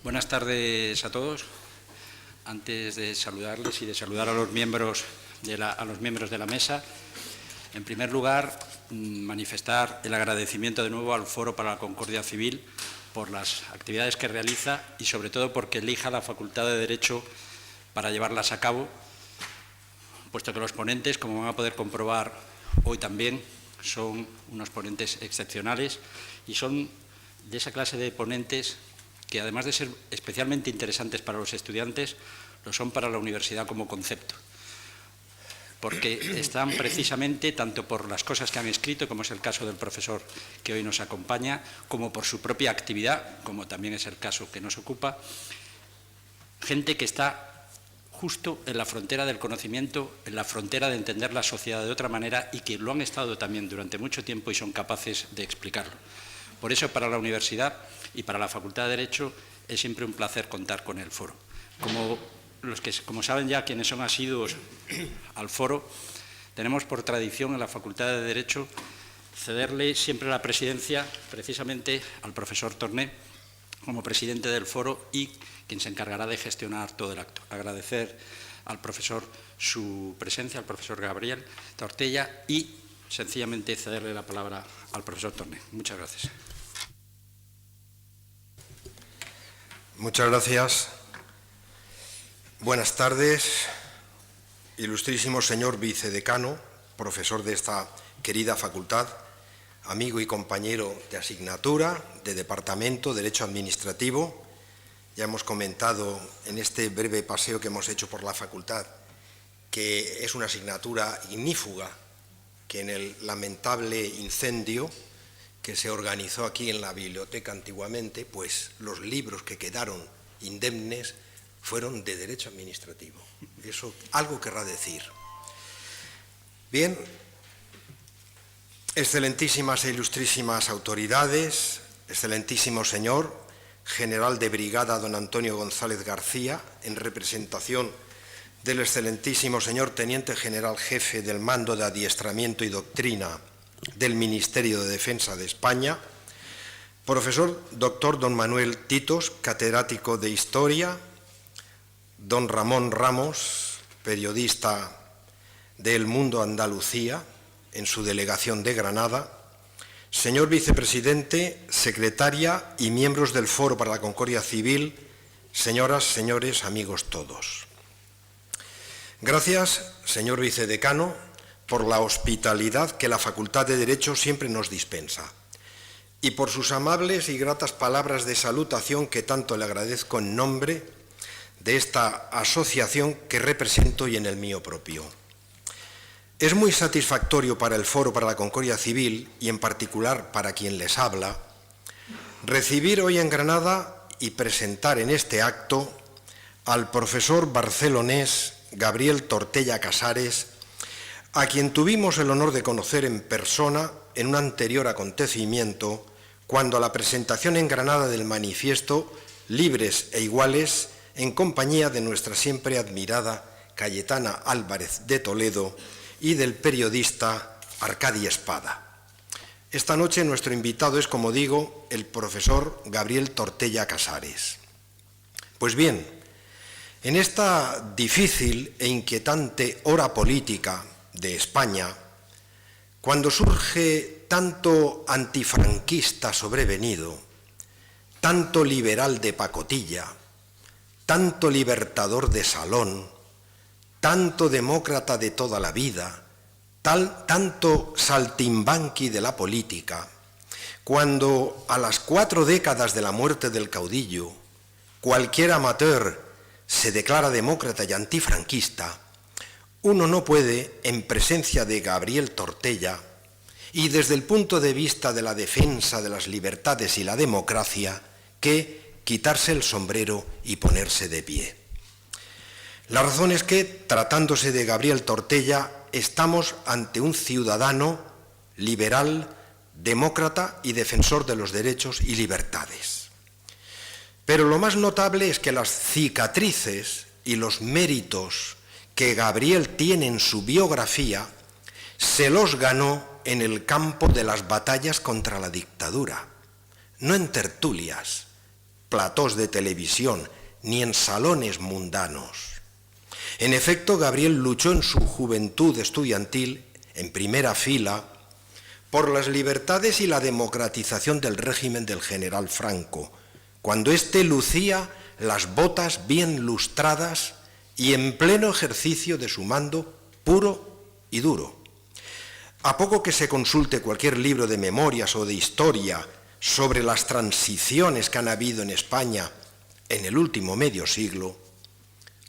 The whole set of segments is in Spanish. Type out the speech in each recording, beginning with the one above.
Buenas tardes a todos. Antes de saludarles y de saludar a los miembros de la mesa, en primer lugar, manifestar el agradecimiento de nuevo al Foro para la Concordia Civil por las actividades que realiza y, sobre todo, porque elija la Facultad de Derecho para llevarlas a cabo, puesto que los ponentes, como van a poder comprobar hoy también, son unos ponentes excepcionales y son de esa clase de ponentes que, además de ser especialmente interesantes para los estudiantes, lo son para la universidad como concepto, porque están precisamente, tanto por las cosas que han escrito, como es el caso del profesor que hoy nos acompaña, como por su propia actividad, como también es el caso que nos ocupa, gente que está justo en la frontera del conocimiento, en la frontera de entender la sociedad de otra manera y que lo han estado también durante mucho tiempo y son capaces de explicarlo. Por eso, para la universidad y para la Facultad de Derecho es siempre un placer contar con el foro. Como saben ya quienes son asiduos al foro, tenemos por tradición en la Facultad de Derecho cederle siempre la presidencia precisamente al profesor Torné como presidente del foro y quien se encargará de gestionar todo el acto. Agradecer al profesor su presencia, al profesor Gabriel Tortella, y sencillamente cederle la palabra al profesor Torné. Muchas gracias. Muchas gracias. Buenas tardes, ilustrísimo señor vicedecano, profesor de esta querida facultad, amigo y compañero de asignatura, de departamento, Derecho Administrativo. Ya hemos comentado en este breve paseo que hemos hecho por la facultad que es una asignatura ignífuga, que en el lamentable incendio que se organizó aquí en la biblioteca antiguamente, pues los libros que quedaron indemnes fueron de Derecho Administrativo. Eso algo querrá decir. Bien, excelentísimas e ilustrísimas autoridades, excelentísimo señor general de brigada don Antonio González García, en representación del excelentísimo señor teniente general jefe del Mando de Adiestramiento y Doctrina del Ministerio de Defensa de España, profesor doctor don Manuel Titos, catedrático de Historia, don Ramón Ramos, periodista de El Mundo Andalucía, en su delegación de Granada, señor vicepresidente, secretaria y miembros del Foro para la Concordia Civil, señoras, señores, amigos todos. Gracias, señor vicedecano, por la hospitalidad que la Facultad de Derecho siempre nos dispensa y por sus amables y gratas palabras de salutación que tanto le agradezco en nombre de esta asociación que represento y en el mío propio. Es muy satisfactorio para el Foro para la Concordia Civil y en particular para quien les habla recibir hoy en Granada y presentar en este acto al profesor barcelonés Gabriel Tortella Casares, a quien tuvimos el honor de conocer en persona en un anterior acontecimiento cuando a la presentación en Granada del manifiesto Libres e Iguales en compañía de nuestra siempre admirada Cayetana Álvarez de Toledo y del periodista Arcadi Espada. Esta noche nuestro invitado es, como digo, el profesor Gabriel Tortella Casares. Pues bien, en esta difícil e inquietante hora política de España, cuando surge tanto antifranquista sobrevenido, tanto liberal de pacotilla, tanto libertador de salón, tanto demócrata de toda la vida, tanto saltimbanqui de la política, cuando a las 4 décadas de la muerte del caudillo, cualquier amateur se declara demócrata y antifranquista, uno no puede, en presencia de Gabriel Tortella, y desde el punto de vista de la defensa de las libertades y la democracia, que quitarse el sombrero y ponerse de pie. La razón es que, tratándose de Gabriel Tortella, estamos ante un ciudadano liberal, demócrata y defensor de los derechos y libertades. Pero lo más notable es que las cicatrices y los méritos que Gabriel tiene en su biografía se los ganó en el campo de las batallas contra la dictadura, no en tertulias, platós de televisión ni en salones mundanos. En efecto, Gabriel luchó en su juventud estudiantil, en primera fila, por las libertades y la democratización del régimen del general Franco, cuando éste lucía las botas bien lustradas y en pleno ejercicio de su mando puro y duro. A poco que se consulte cualquier libro de memorias o de historia sobre las transiciones que han habido en España en el último medio siglo,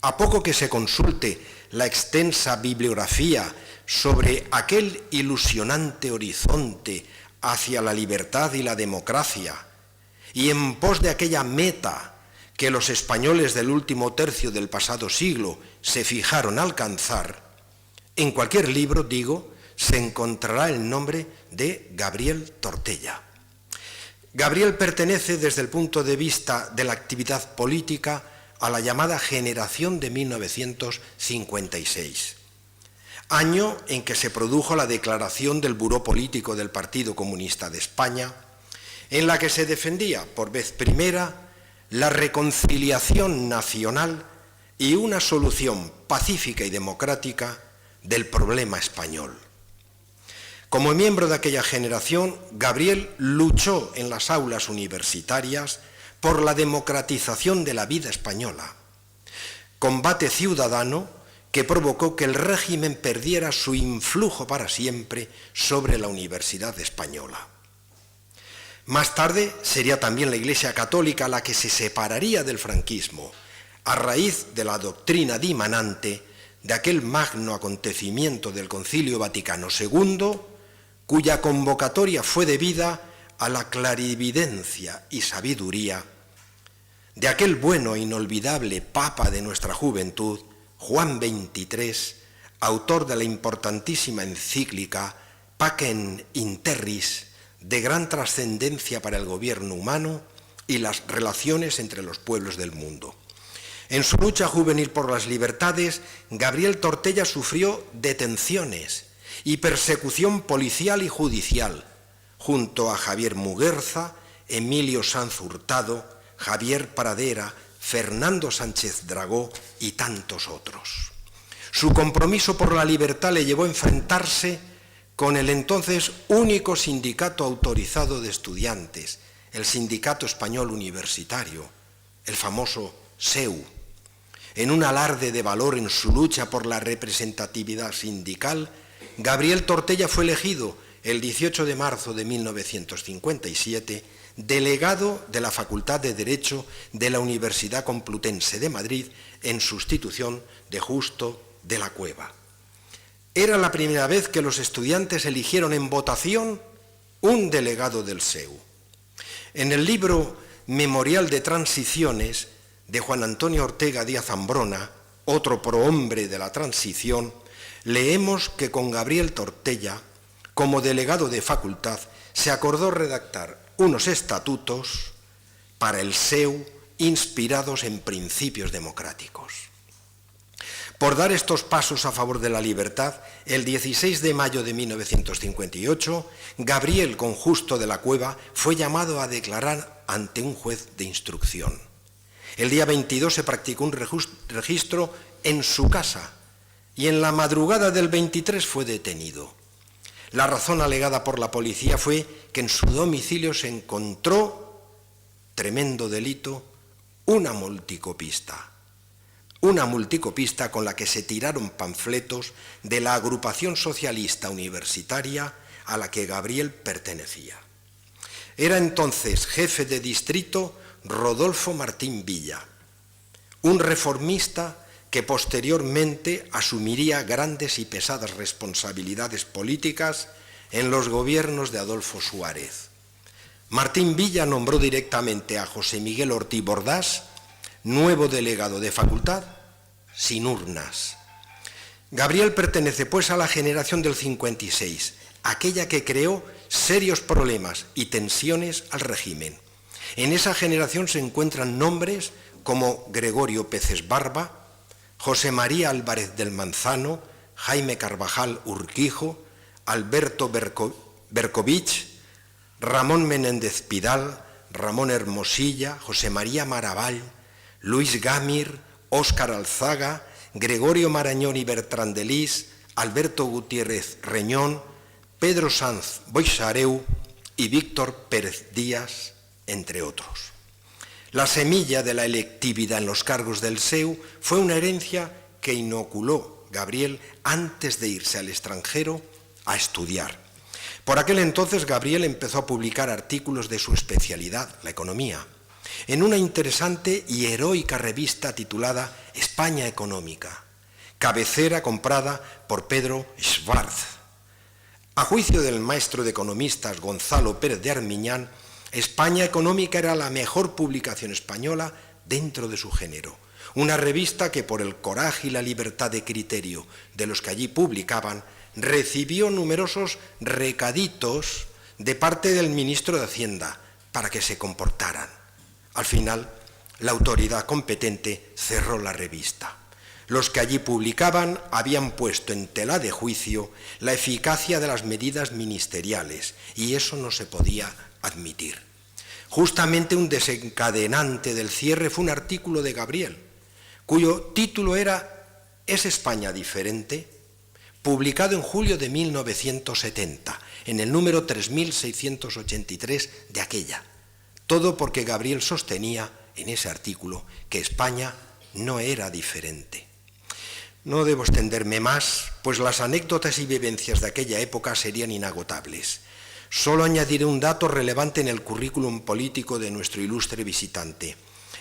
a poco que se consulte la extensa bibliografía sobre aquel ilusionante horizonte hacia la libertad y la democracia, y en pos de aquella meta que los españoles del último tercio del pasado siglo se fijaron alcanzar, en cualquier libro, digo, se encontrará el nombre de Gabriel Tortella. Gabriel pertenece desde el punto de vista de la actividad política a la llamada generación de 1956, año en que se produjo la declaración del Buró Político del Partido Comunista de España, en la que se defendía por vez primera la reconciliación nacional y una solución pacífica y democrática del problema español. Como miembro de aquella generación, Gabriel luchó en las aulas universitarias por la democratización de la vida española, combate ciudadano que provocó que el régimen perdiera su influjo para siempre sobre la Universidad Española. Más tarde sería también la Iglesia Católica la que se separaría del franquismo, a raíz de la doctrina dimanante de aquel magno acontecimiento del Concilio Vaticano II, cuya convocatoria fue debida a la clarividencia y sabiduría de aquel bueno e inolvidable Papa de nuestra juventud, Juan XXIII, autor de la importantísima encíclica Pacem in Terris, de gran trascendencia para el gobierno humano y las relaciones entre los pueblos del mundo. En su lucha juvenil por las libertades, Gabriel Tortella sufrió detenciones y persecución policial y judicial, junto a Javier Muguerza, Emilio Sanz Hurtado, Javier Pradera, Fernando Sánchez Dragó y tantos otros. Su compromiso por la libertad le llevó a enfrentarse con el entonces único sindicato autorizado de estudiantes, el Sindicato Español Universitario, el famoso SEU. En un alarde de valor en su lucha por la representatividad sindical, Gabriel Tortella fue elegido el 18 de marzo de 1957 delegado de la Facultad de Derecho de la Universidad Complutense de Madrid en sustitución de Justo de la Cueva. Era la primera vez que los estudiantes eligieron en votación un delegado del SEU. En el libro Memorial de Transiciones de Juan Antonio Ortega Díaz Ambrona, otro prohombre de la transición, leemos que con Gabriel Tortella, como delegado de facultad, se acordó redactar unos estatutos para el SEU inspirados en principios democráticos. Por dar estos pasos a favor de la libertad, el 16 de mayo de 1958, Gabriel con Justo de la Cueva fue llamado a declarar ante un juez de instrucción. El día 22 se practicó un registro en su casa y en la madrugada del 23 fue detenido. La razón alegada por la policía fue que en su domicilio se encontró, tremendo delito, una multicopista con la que se tiraron panfletos de la agrupación socialista universitaria a la que Gabriel pertenecía. Era entonces jefe de distrito Rodolfo Martín Villa, un reformista que posteriormente asumiría grandes y pesadas responsabilidades políticas en los gobiernos de Adolfo Suárez. Martín Villa nombró directamente a José Miguel Ortiz Bordás nuevo delegado de facultad sin urnas. Gabriel pertenece pues a la generación del 56, aquella que creó serios problemas y tensiones al régimen. En esa generación se encuentran nombres como Gregorio Peces Barba, José María Álvarez del Manzano, Jaime Carvajal Urquijo, Alberto Berkovich, Ramón Menéndez Pidal, Ramón Hermosilla, José María Maravall, Luis Gámir, Óscar Alzaga, Gregorio Marañón y Bertrán de Lis, Alberto Gutiérrez Reñón, Pedro Sanz Boixareu y Víctor Pérez Díaz, entre otros. La semilla de la electividad en los cargos del SEU fue una herencia que inoculó Gabriel antes de irse al extranjero a estudiar. Por aquel entonces Gabriel empezó a publicar artículos de su especialidad, la economía, en una interesante y heroica revista titulada España Económica, cabecera comprada por Pedro Schwartz. A juicio del maestro de economistas Gonzalo Pérez de Armiñán, España Económica era la mejor publicación española dentro de su género, una revista que por el coraje y la libertad de criterio de los que allí publicaban, recibió numerosos recaditos de parte del ministro de Hacienda para que se comportaran. Al final, la autoridad competente cerró la revista. Los que allí publicaban habían puesto en tela de juicio la eficacia de las medidas ministeriales y eso no se podía admitir. Justamente un desencadenante del cierre fue un artículo de Gabriel, cuyo título era ¿Es España diferente?, publicado en julio de 1970, en el número 3683 de aquella. Todo porque Gabriel sostenía en ese artículo que España no era diferente. No debo extenderme más, pues las anécdotas y vivencias de aquella época serían inagotables. Solo añadiré un dato relevante en el currículum político de nuestro ilustre visitante.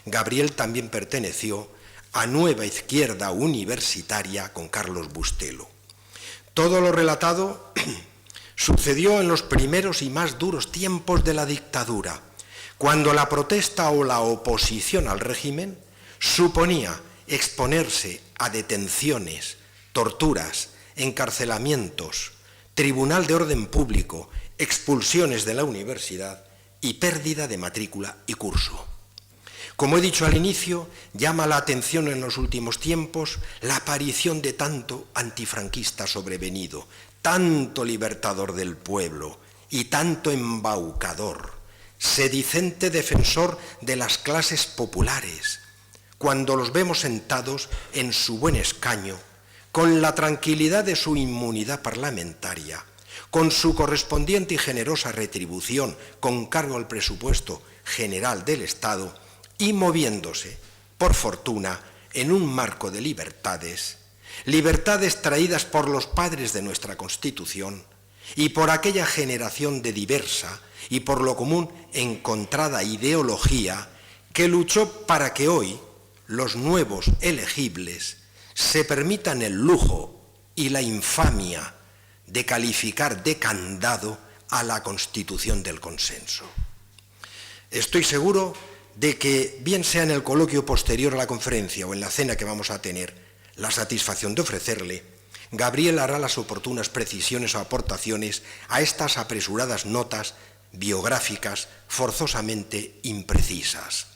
Gabriel también perteneció a Nueva Izquierda Universitaria con Carlos Bustelo. Todo lo relatado sucedió en los primeros y más duros tiempos de la dictadura, cuando la protesta o la oposición al régimen suponía exponerse a detenciones, torturas, encarcelamientos, tribunal de orden público, expulsiones de la universidad y pérdida de matrícula y curso. Como he dicho al inicio, llama la atención en los últimos tiempos la aparición de tanto antifranquista sobrevenido, tanto libertador del pueblo y tanto embaucador, sedicente defensor de las clases populares, cuando los vemos sentados en su buen escaño, con la tranquilidad de su inmunidad parlamentaria, con su correspondiente y generosa retribución con cargo al presupuesto general del Estado y moviéndose, por fortuna, en un marco de libertades, libertades traídas por los padres de nuestra Constitución y por aquella generación de diversa y por lo común encontrada ideología que luchó para que hoy los nuevos elegibles se permitan el lujo y la infamia de calificar de candado a la Constitución del consenso. Estoy seguro de que, bien sea en el coloquio posterior a la conferencia o en la cena que vamos a tener, la satisfacción de ofrecerle, Gabriel hará las oportunas precisiones o aportaciones a estas apresuradas notas biográficas forzosamente imprecisas.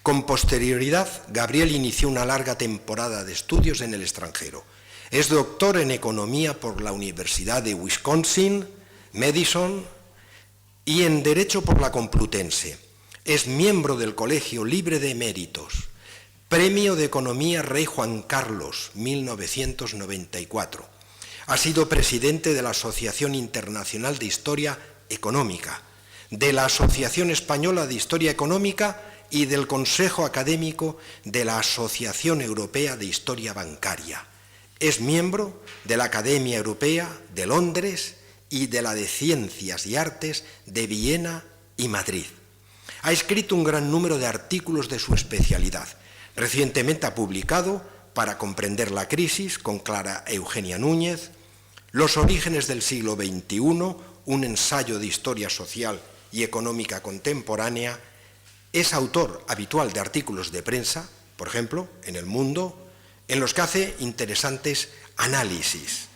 Con posterioridad, Gabriel inició una larga temporada de estudios en el extranjero. Es doctor en Economía por la Universidad de Wisconsin, Madison, y en Derecho por la Complutense. Es miembro del Colegio Libre de Eméritos, Premio de Economía Rey Juan Carlos, 1994. Ha sido presidente de la Asociación Internacional de Historia Económica, de la Asociación Española de Historia Económica y del Consejo Académico de la Asociación Europea de Historia Bancaria. Es miembro de la Academia Europea de Londres y de la de Ciencias y Artes de Viena y Madrid. Ha escrito un gran número de artículos de su especialidad. Recientemente ha publicado Para comprender la crisis con Clara Eugenia Núñez, Los orígenes del siglo XXI, un ensayo de historia social y económica contemporánea. Es autor habitual de artículos de prensa, por ejemplo, en El Mundo, en los que hace interesantes análisis.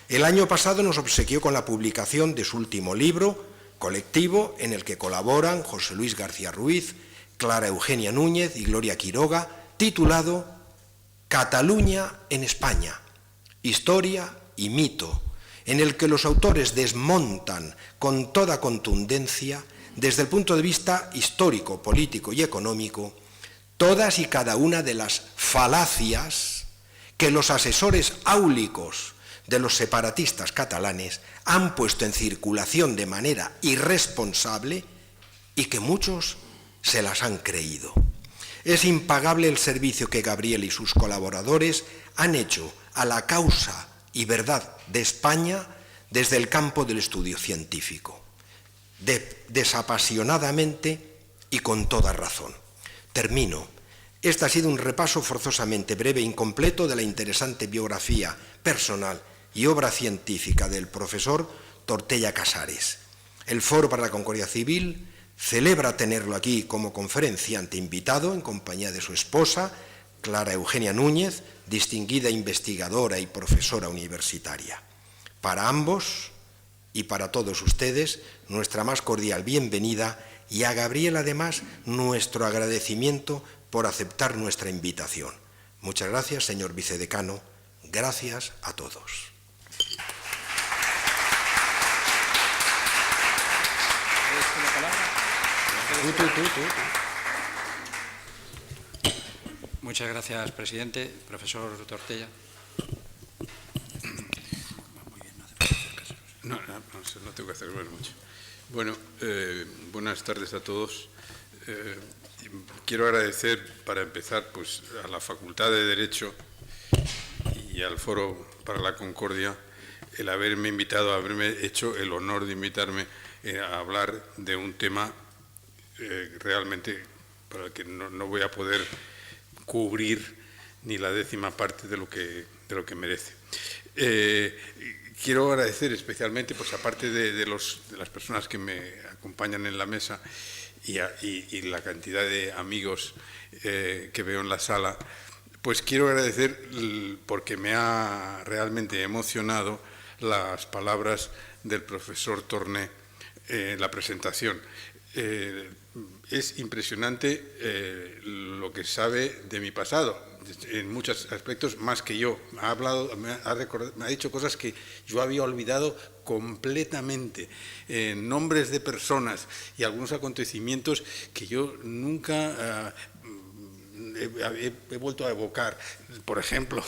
El año pasado nos obsequió con la publicación de su último libro, colectivo, en el que colaboran José Luis García Ruiz, Clara Eugenia Núñez y Gloria Quiroga, titulado Cataluña en España, historia y mito, en el que los autores desmontan con toda contundencia desde el punto de vista histórico, político y económico, todas y cada una de las falacias que los asesores áulicos de los separatistas catalanes han puesto en circulación de manera irresponsable y que muchos se las han creído. Es impagable el servicio que Gabriel y sus colaboradores han hecho a la causa y verdad de España desde el campo del estudio científico, desapasionadamente y con toda razón. Termino. Este ha sido un repaso forzosamente breve e incompleto de la interesante biografía personal y obra científica del profesor Tortella Casares. El Foro para la Concordia Civil celebra tenerlo aquí como conferenciante invitado en compañía de su esposa, Clara Eugenia Núñez, distinguida investigadora y profesora universitaria. Para ambos y para todos ustedes, nuestra más cordial bienvenida y a Gabriel, además, nuestro agradecimiento por aceptar nuestra invitación. Muchas gracias, señor vicedecano. Gracias a todos. Muchas gracias, presidente. Profesor Tortella. No tengo que acercarme mucho. Bueno, buenas tardes a todos. Quiero agradecer, para empezar, pues, a la Facultad de Derecho y al Foro para la Concordia el haberme invitado, haberme hecho el honor de invitarme a hablar de un tema realmente para el que no voy a poder cubrir ni la 10ª parte de lo que merece. Quiero agradecer especialmente, pues aparte de las personas que me acompañan en la mesa y la cantidad de amigos que veo en la sala, pues quiero agradecer porque me ha realmente emocionado las palabras del profesor Torné en la presentación. Es impresionante lo que sabe de mi pasado, en muchos aspectos más que yo. Me ha dicho cosas que yo había olvidado completamente, nombres de personas y algunos acontecimientos que yo nunca he vuelto a evocar. Por ejemplo,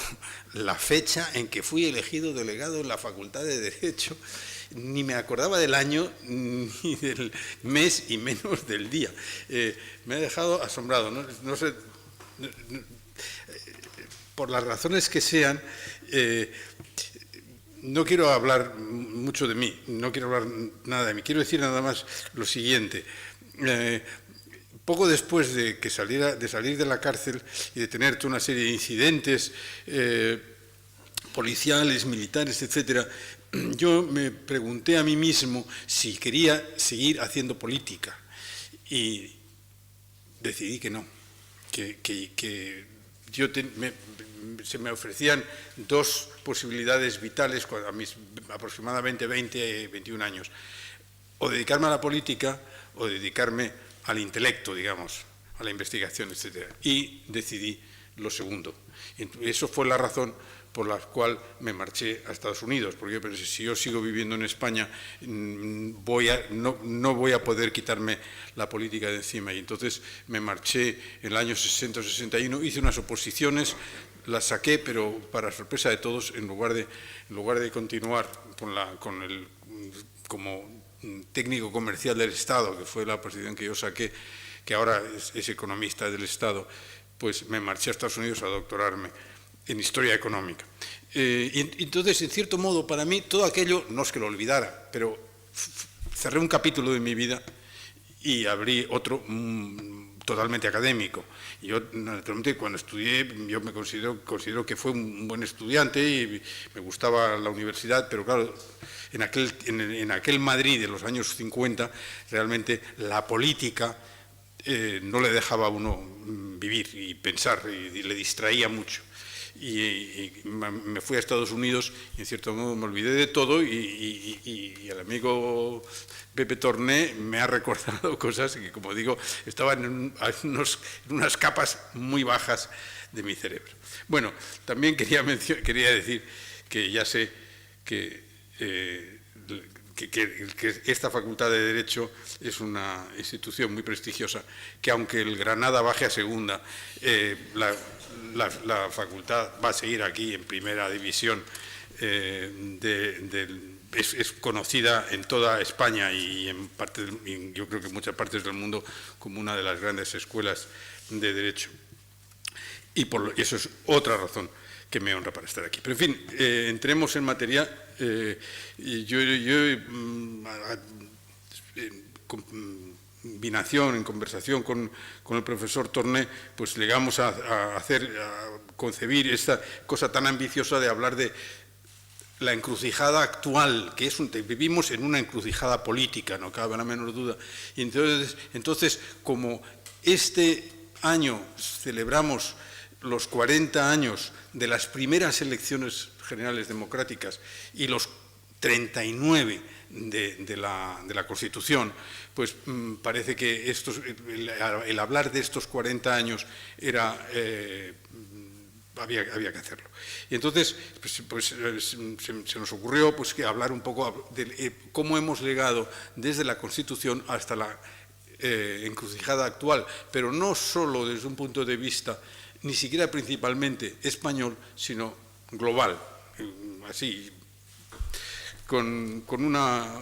la fecha en que fui elegido delegado en la Facultad de Derecho. Ni me acordaba del año, ni del mes, y menos del día. Me ha dejado asombrado. No sé, por las razones que sean, no quiero hablar mucho de mí, no quiero hablar nada de mí. Quiero decir nada más lo siguiente. Poco después de salir de la cárcel y de tener toda una serie de incidentes policiales, militares, etcétera, yo me pregunté a mí mismo si quería seguir haciendo política y decidí que no, se me ofrecían dos posibilidades vitales a mis aproximadamente 21 años, o dedicarme a la política o dedicarme al intelecto, digamos, a la investigación, etcétera. Y decidí lo segundo. Y eso fue la razón por la cual me marché a Estados Unidos, porque yo pensé, si yo sigo viviendo en España, no voy a poder quitarme la política de encima. Y entonces me marché en el año 60-61, hice unas oposiciones, las saqué, pero para sorpresa de todos, en lugar de continuar como técnico comercial del Estado, que fue la posición que yo saqué, que ahora es economista del Estado, pues me marché a Estados Unidos a doctorarme en Historia Económica. Y entonces, en cierto modo, para mí, todo aquello, no es que lo olvidara, pero cerré un capítulo de mi vida y abrí otro totalmente académico. Y yo, naturalmente, cuando estudié, yo me considero que fue un buen estudiante y me gustaba la universidad, pero claro, en aquel Madrid de los años 50, realmente la política no le dejaba a uno vivir y pensar, y le distraía mucho. Y me fui a Estados Unidos y en cierto modo me olvidé de todo y el amigo Pepe Torné me ha recordado cosas que, como digo, estaban en unas capas muy bajas de mi cerebro. Bueno, también quería decir que ya sé que que esta Facultad de Derecho es una institución muy prestigiosa, que aunque el Granada baje a segunda, la facultad va a seguir aquí en primera división. Es conocida en toda España y yo creo que en muchas partes del mundo como una de las grandes escuelas de Derecho. Y eso es otra razón que me honra para estar aquí. Pero en fin, entremos en materia. En conversación con el profesor Torné, pues llegamos a concebir esta cosa tan ambiciosa de hablar de la encrucijada actual, que vivimos en una encrucijada política, no cabe la menor duda. Y entonces, como este año celebramos los 40 años de las primeras elecciones generales democráticas y los 39 de la Constitución, pues parece que el hablar de estos 40 años había que hacerlo. Y entonces se nos ocurrió pues, que hablar un poco de cómo hemos llegado desde la Constitución hasta la encrucijada actual, pero no solo desde un punto de vista ni siquiera principalmente español, sino global, así, con una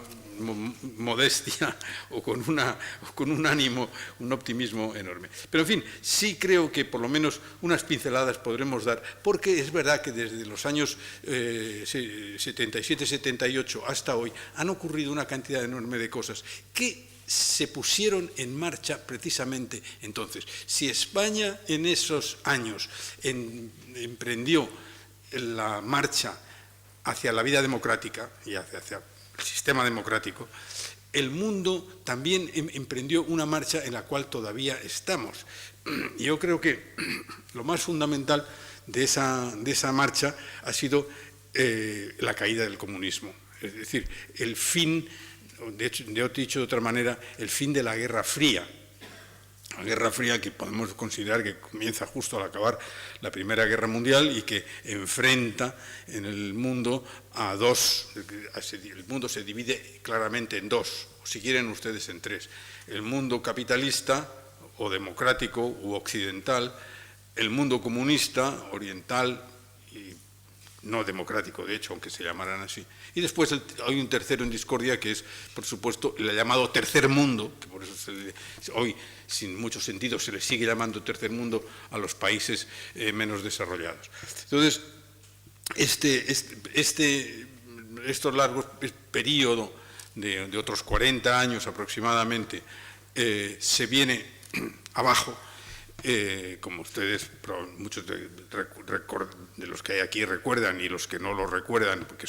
modestia o con un ánimo, un optimismo enorme. Pero en fin, sí creo que por lo menos unas pinceladas podremos dar, porque es verdad que desde los años 77-78 hasta hoy han ocurrido una cantidad enorme de cosas que se pusieron en marcha precisamente entonces. Si España en esos años emprendió la marcha hacia la vida democrática y hacia el sistema democrático, el mundo también emprendió una marcha en la cual todavía estamos. Yo creo que lo más fundamental de esa marcha ha sido la caída del comunismo, es decir, el fin. De hecho, dicho de otra manera, el fin de la Guerra Fría. La Guerra Fría que podemos considerar que comienza justo al acabar la Primera Guerra Mundial y que enfrenta en el mundo a dos. El mundo se divide claramente en dos, o si quieren ustedes en tres. El mundo capitalista o democrático u occidental, el mundo comunista, oriental y no democrático, de hecho, aunque se llamaran así. Y después hay un tercero en discordia que es, por supuesto, el llamado tercer mundo, que por eso hoy, sin mucho sentido, se le sigue llamando tercer mundo a los países menos desarrollados. Entonces, estos largos periodos de otros 40 años aproximadamente se viene abajo. Como ustedes, muchos de los que hay aquí recuerdan y los que no lo recuerdan, porque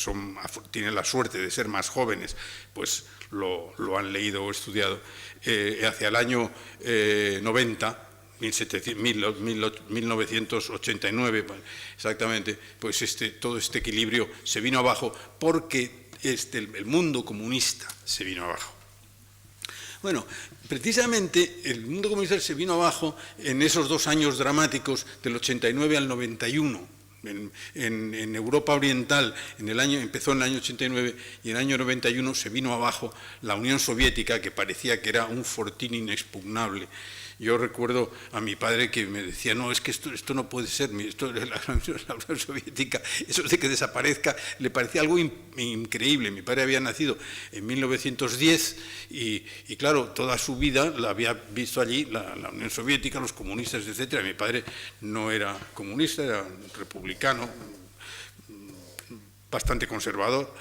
tienen la suerte de ser más jóvenes, pues lo han leído o estudiado, hacia el año 90, 1989 exactamente, pues todo este equilibrio se vino abajo porque el mundo comunista se vino abajo. Bueno, precisamente el mundo comunista se vino abajo en esos 2 años dramáticos del 89 al 91. En Europa Oriental empezó en el año 89 y en el año 91 se vino abajo la Unión Soviética, que parecía que era un fortín inexpugnable. Yo recuerdo a mi padre que me decía, no, es que esto no puede ser, la Unión Soviética, eso de que desaparezca, le parecía algo increíble. Mi padre había nacido en 1910 y claro, toda su vida la había visto allí, la Unión Soviética, los comunistas, etc. Mi padre no era comunista, era republicano, bastante conservador,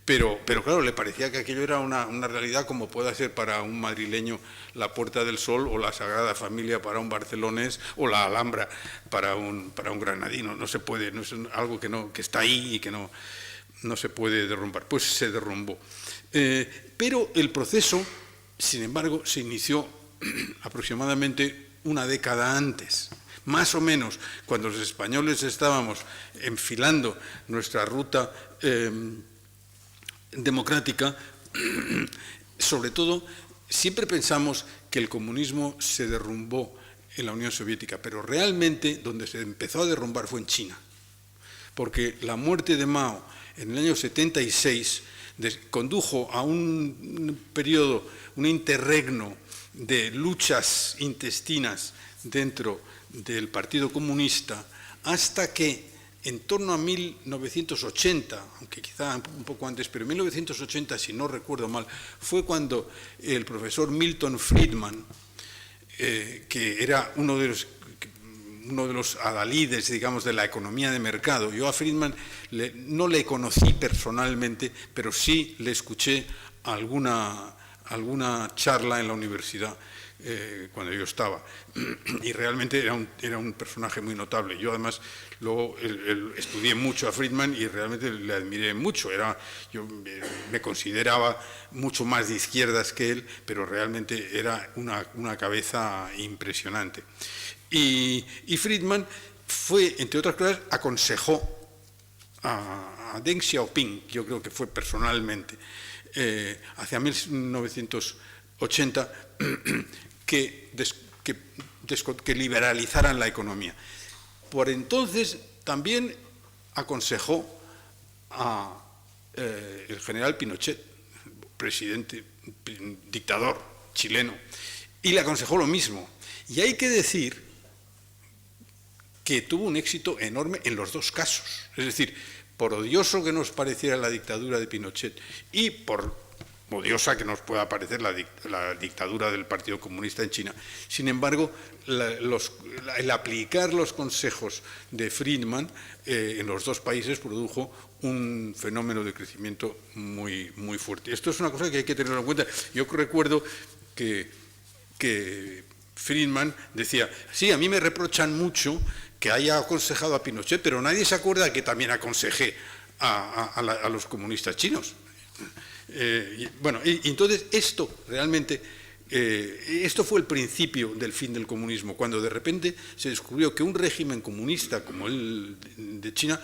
pero claro, le parecía que aquello era una realidad como pueda ser para un madrileño la Puerta del Sol o la Sagrada Familia para un barcelonés o la Alhambra para un granadino. No se puede, no es algo que está ahí y que no se puede derrumbar. Pues se derrumbó. Pero el proceso, sin embargo, se inició aproximadamente una década antes. Más o menos, cuando los españoles estábamos enfilando nuestra ruta democrática, sobre todo, siempre pensamos que el comunismo se derrumbó en la Unión Soviética, pero realmente donde se empezó a derrumbar fue en China, porque la muerte de Mao en el año 76 condujo a un periodo, un interregno de luchas intestinas dentro del Partido Comunista, hasta que en torno a 1980, aunque quizá un poco antes, pero en 1980, si no recuerdo mal, fue cuando el profesor Milton Friedman, que era uno de los adalides, digamos, de la economía de mercado. Yo a Friedman no le conocí personalmente, pero sí le escuché alguna charla en la universidad cuando yo estaba, y realmente era un personaje muy notable. Yo además luego estudié mucho a Friedman y realmente le admiré mucho. Yo me consideraba mucho más de izquierdas que él, pero realmente era una cabeza impresionante. Y Friedman fue, entre otras cosas, aconsejó a Deng Xiaoping, yo creo que fue personalmente, hacia 1980, que liberalizaran la economía. Por entonces también aconsejó a el general Pinochet, presidente, dictador chileno, y le aconsejó lo mismo. Y hay que decir que tuvo un éxito enorme en los dos casos. Es decir, por odioso que nos pareciera la dictadura de Pinochet y por odiosa que nos pueda parecer la dictadura del Partido Comunista en China, sin embargo, el aplicar los consejos de Friedman en los dos países produjo un fenómeno de crecimiento muy, muy fuerte. Esto es una cosa que hay que tener en cuenta. Yo recuerdo que Friedman decía, sí, a mí me reprochan mucho que haya aconsejado a Pinochet, pero nadie se acuerda que también aconsejé a los comunistas chinos. Y entonces esto realmente, esto fue el principio del fin del comunismo, cuando de repente se descubrió que un régimen comunista como el de China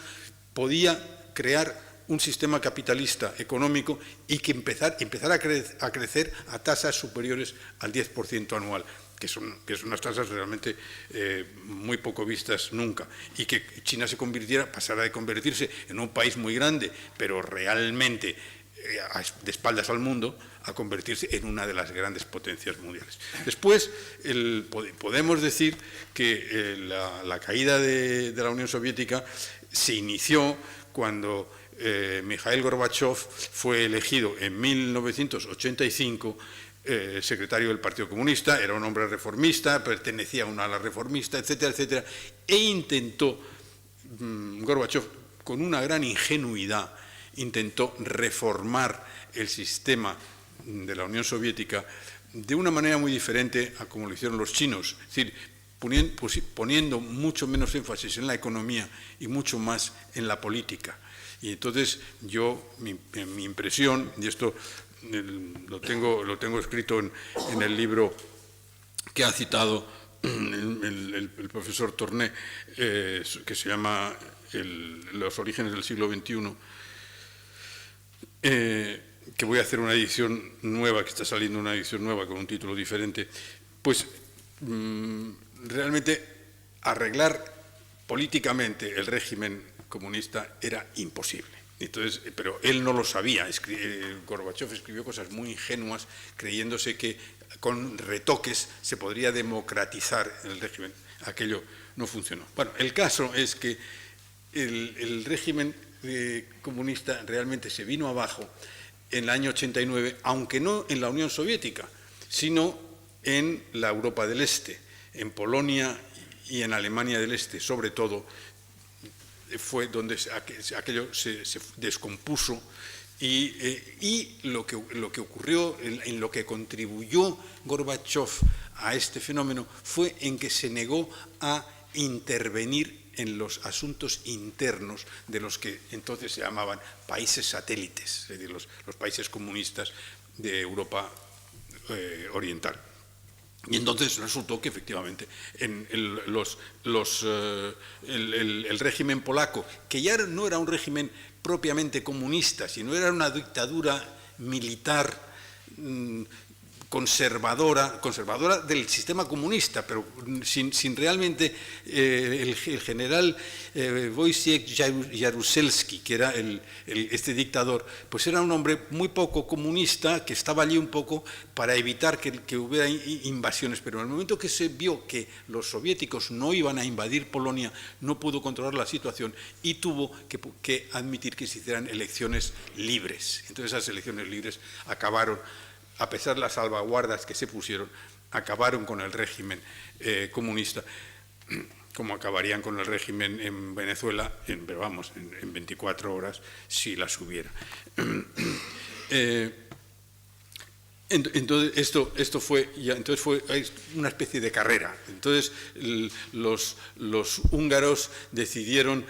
podía crear un sistema capitalista económico y que empezar a crecer a tasas superiores al 10% anual, que son unas tasas realmente muy poco vistas nunca, y que China pasara de convertirse en un país muy grande, pero realmente de espaldas al mundo, a convertirse en una de las grandes potencias mundiales. Después, podemos decir que la caída de la Unión Soviética se inició cuando Mikhail Gorbachev fue elegido en 1985 secretario del Partido Comunista. Era un hombre reformista, pertenecía a una ala reformista, etcétera, etcétera, e intentó, Gorbachev, con una gran ingenuidad, intentó reformar el sistema de la Unión Soviética de una manera muy diferente a como lo hicieron los chinos, es decir, poniendo mucho menos énfasis en la economía y mucho más en la política. Y entonces mi impresión, y esto lo tengo escrito en el libro que ha citado el profesor Torné, que se llama Los orígenes del siglo XXI, que voy a hacer una edición nueva, que está saliendo una edición nueva con un título diferente, pues realmente arreglar políticamente el régimen comunista era imposible. Entonces, pero él no lo sabía. Gorbachev escribió cosas muy ingenuas, creyéndose que con retoques se podría democratizar el régimen. Aquello no funcionó. Bueno, el caso es que el régimen comunista realmente se vino abajo en el año 89, aunque no en la Unión Soviética, sino en la Europa del Este, en Polonia y en Alemania del Este, sobre todo, fue donde aquello se descompuso, y lo que ocurrió, en lo que contribuyó Gorbachev a este fenómeno, fue en que se negó a intervenir en los asuntos internos de los que entonces se llamaban países satélites, es decir, los países comunistas de Europa oriental. Y entonces resultó que efectivamente el régimen polaco, que ya no era un régimen propiamente comunista, sino era una dictadura militar conservadora del sistema comunista, pero sin realmente el general Wojciech Jaruzelski, que era este dictador, pues era un hombre muy poco comunista, que estaba allí un poco para evitar que hubiera invasiones, pero en el momento que se vio que los soviéticos no iban a invadir Polonia, no pudo controlar la situación y tuvo que admitir que se hicieran elecciones libres. Entonces esas elecciones libres acabaron, a pesar de las salvaguardas que se pusieron, acabaron con el régimen comunista, como acabarían con el régimen en Venezuela, pero vamos, en 24 horas, si las hubiera. Entonces, esto fue una especie de carrera. Entonces, los húngaros decidieron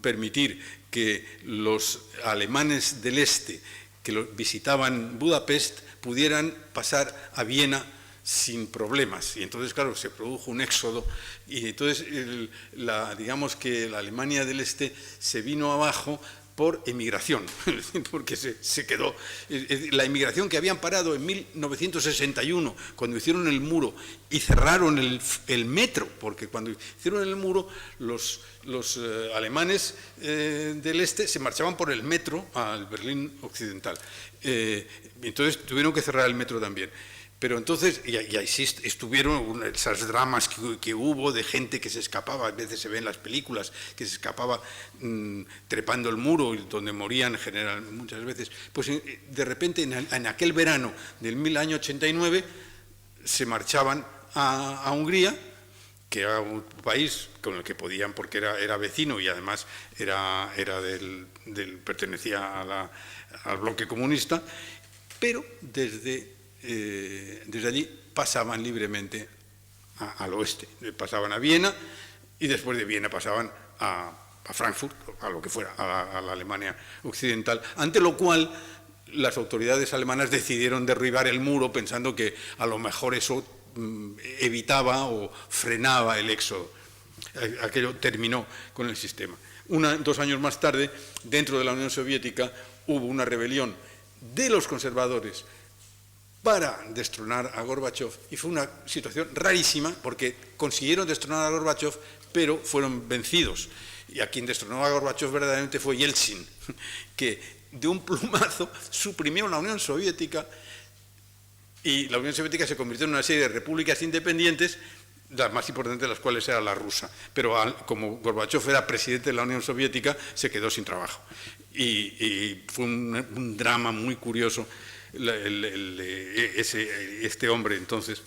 permitir que los alemanes del este que visitaban Budapest pudieran pasar a Viena sin problemas. Y entonces, claro, se produjo un éxodo y entonces, digamos que la Alemania del Este se vino abajo por emigración, porque se quedó. La emigración que habían parado en 1961, cuando hicieron el muro y cerraron el metro, porque cuando hicieron el muro, los alemanes del este se marchaban por el metro al Berlín Occidental. Entonces tuvieron que cerrar el metro también. Pero entonces, y estuvieron esas dramas que hubo de gente que se escapaba, a veces se ven en las películas, que se escapaba trepando el muro, donde morían muchas veces. Pues de repente, en aquel verano del año 89, se marchaban a Hungría, que era un país con el que podían, porque era vecino y además pertenecía al bloque comunista, pero desde allí pasaban libremente al oeste, pasaban a Viena y después de Viena pasaban a Frankfurt, a lo que fuera, a la Alemania occidental, ante lo cual las autoridades alemanas decidieron derribar el muro pensando que a lo mejor eso evitaba o frenaba el éxodo. Aquello terminó con el sistema. 2 años más tarde, dentro de la Unión Soviética, hubo una rebelión de los conservadores para destronar a Gorbachov, y fue una situación rarísima porque consiguieron destronar a Gorbachov, pero fueron vencidos. Y a quien destronó a Gorbachov verdaderamente fue Yeltsin, que de un plumazo suprimió la Unión Soviética, y la Unión Soviética se convirtió en una serie de repúblicas independientes, las más importantes de las cuales era la rusa. Pero como Gorbachov era presidente de la Unión Soviética, se quedó sin trabajo. Y fue un drama muy curioso este hombre entonces.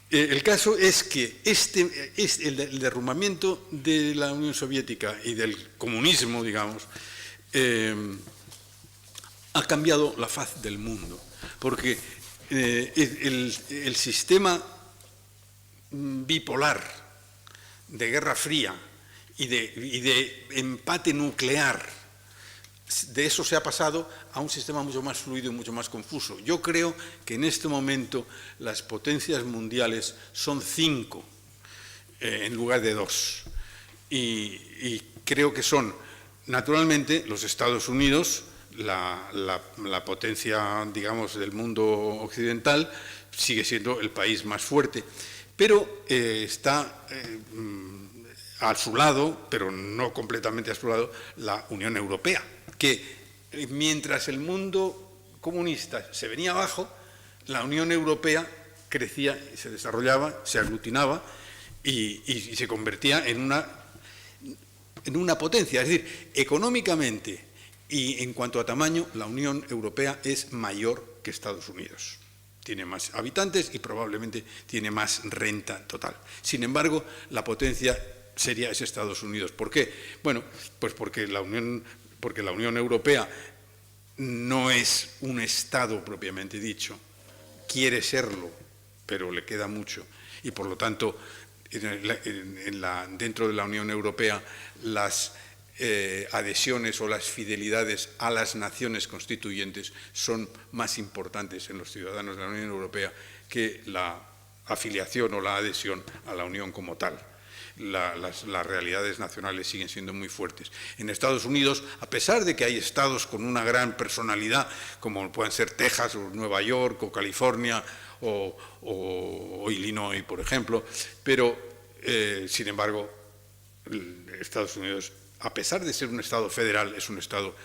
El caso es que el derrumbamiento de la Unión Soviética y del comunismo, digamos, ha cambiado la faz del mundo, porque el sistema bipolar de Guerra Fría y de empate nuclear, de eso se ha pasado a un sistema mucho más fluido y mucho más confuso. Yo creo que en este momento las potencias mundiales son 5 en lugar de 2. Y creo que son, naturalmente, los Estados Unidos, la potencia, digamos, del mundo occidental, sigue siendo el país más fuerte, pero está a su lado, pero no completamente a su lado, la Unión Europea, que mientras el mundo comunista se venía abajo, la Unión Europea crecía, se desarrollaba, se aglutinaba y se convertía en una potencia. Es decir, económicamente y en cuanto a tamaño, la Unión Europea es mayor que Estados Unidos. Tiene más habitantes y probablemente tiene más renta total. Sin embargo, la potencia seria es Estados Unidos. ¿Por qué? Bueno, pues porque la Unión Europea no es un Estado propiamente dicho, quiere serlo, pero le queda mucho. Y por lo tanto, dentro de la Unión Europea, las adhesiones o las fidelidades a las naciones constituyentes son más importantes en los ciudadanos de la Unión Europea que la afiliación o la adhesión a la Unión como tal. las realidades nacionales siguen siendo muy fuertes. En Estados Unidos, a pesar de que hay estados con una gran personalidad, como pueden ser Texas o Nueva York o California o Illinois, por ejemplo, pero, sin embargo, Estados Unidos, a pesar de ser un estado federal, es un estado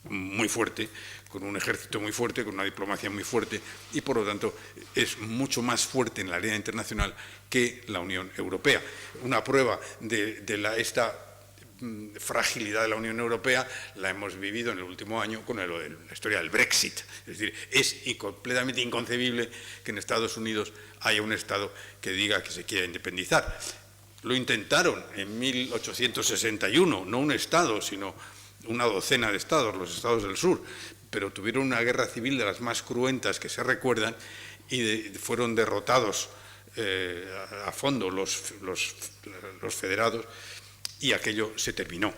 muy fuerte, con un ejército muy fuerte, con una diplomacia muy fuerte y, por lo tanto, es mucho más fuerte en la arena internacional que la Unión Europea. Una prueba de esta fragilidad de la Unión Europea la hemos vivido en el último año con la historia del Brexit. Es decir, es completamente inconcebible que en Estados Unidos haya un Estado que diga que se quiera independizar. Lo intentaron en 1861, no un Estado, sino una docena de estados, los estados del sur, pero tuvieron una guerra civil de las más cruentas que se recuerdan y fueron derrotados a fondo los federados y aquello se terminó.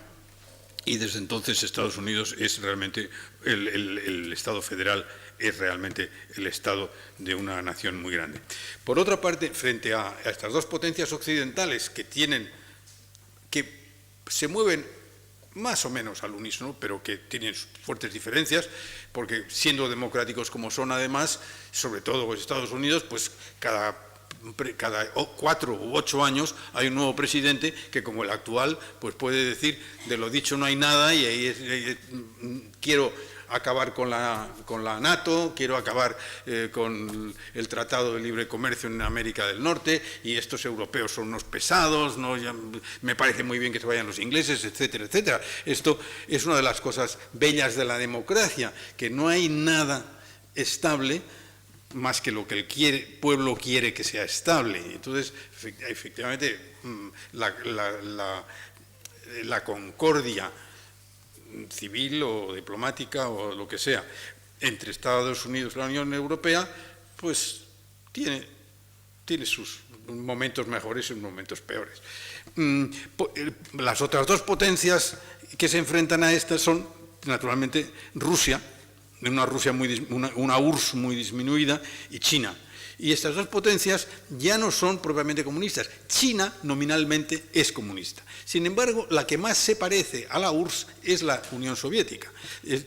Y desde entonces Estados Unidos es realmente, el Estado federal es realmente el Estado de una nación muy grande. Por otra parte, frente a estas dos potencias occidentales que se mueven más o menos al unísono, pero que tienen fuertes diferencias, porque siendo democráticos como son además, sobre todo los Estados Unidos, pues cada 4 u 8 años hay un nuevo presidente que, como el actual, pues puede decir de lo dicho no hay nada y ahí quiero acabar con la NATO, quiero acabar con el Tratado de Libre Comercio en América del Norte y estos europeos son unos pesados, ¿no? Me parece muy bien que se vayan los ingleses, etcétera, etcétera. Esto es una de las cosas bellas de la democracia, que no hay nada estable más que lo que el pueblo quiere que sea estable. Entonces, efectivamente, la concordia civil o diplomática o lo que sea entre Estados Unidos y la Unión Europea, pues tiene sus momentos mejores y momentos peores. Las otras dos potencias que se enfrentan a estas son, naturalmente, Rusia, una URSS muy disminuida, y China. Y estas dos potencias ya no son propiamente comunistas. China nominalmente es comunista. Sin embargo, la que más se parece a la URSS es la Unión Soviética. Es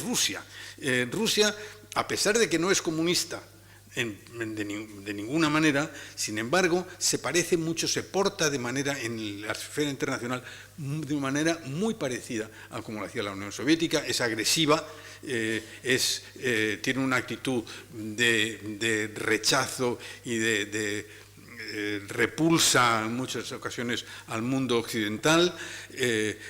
Rusia. Rusia, a pesar de que no es comunista de ninguna manera, sin embargo, se parece mucho, se porta en la esfera internacional de una manera muy parecida a como lo hacía la Unión Soviética. Es agresiva, tiene una actitud de rechazo y de repulsa en muchas ocasiones al mundo occidental,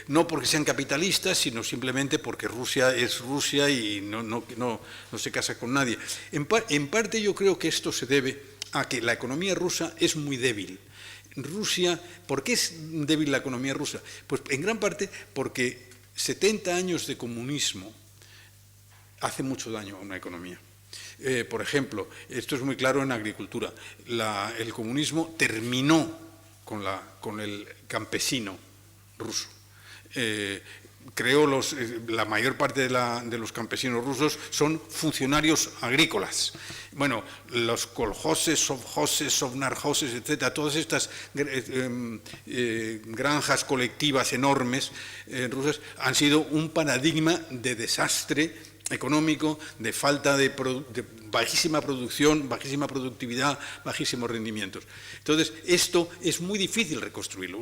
no porque sean capitalistas, sino simplemente porque Rusia es Rusia y no se casa con nadie. En parte yo creo que esto se debe a que la economía rusa es muy débil. Rusia, ¿por qué es débil la economía rusa? Pues en gran parte porque 70 años de comunismo hace mucho daño a una economía. Por ejemplo, esto es muy claro en agricultura. El comunismo terminó con el campesino ruso. La mayor parte de los campesinos rusos son funcionarios agrícolas. Bueno, los kolhoses, sovhoses, sovnarhoses, etcétera, todas estas granjas colectivas enormes rusas han sido un paradigma de desastre económico, de falta de bajísima producción, bajísima productividad, bajísimos rendimientos. Entonces, esto es muy difícil reconstruirlo.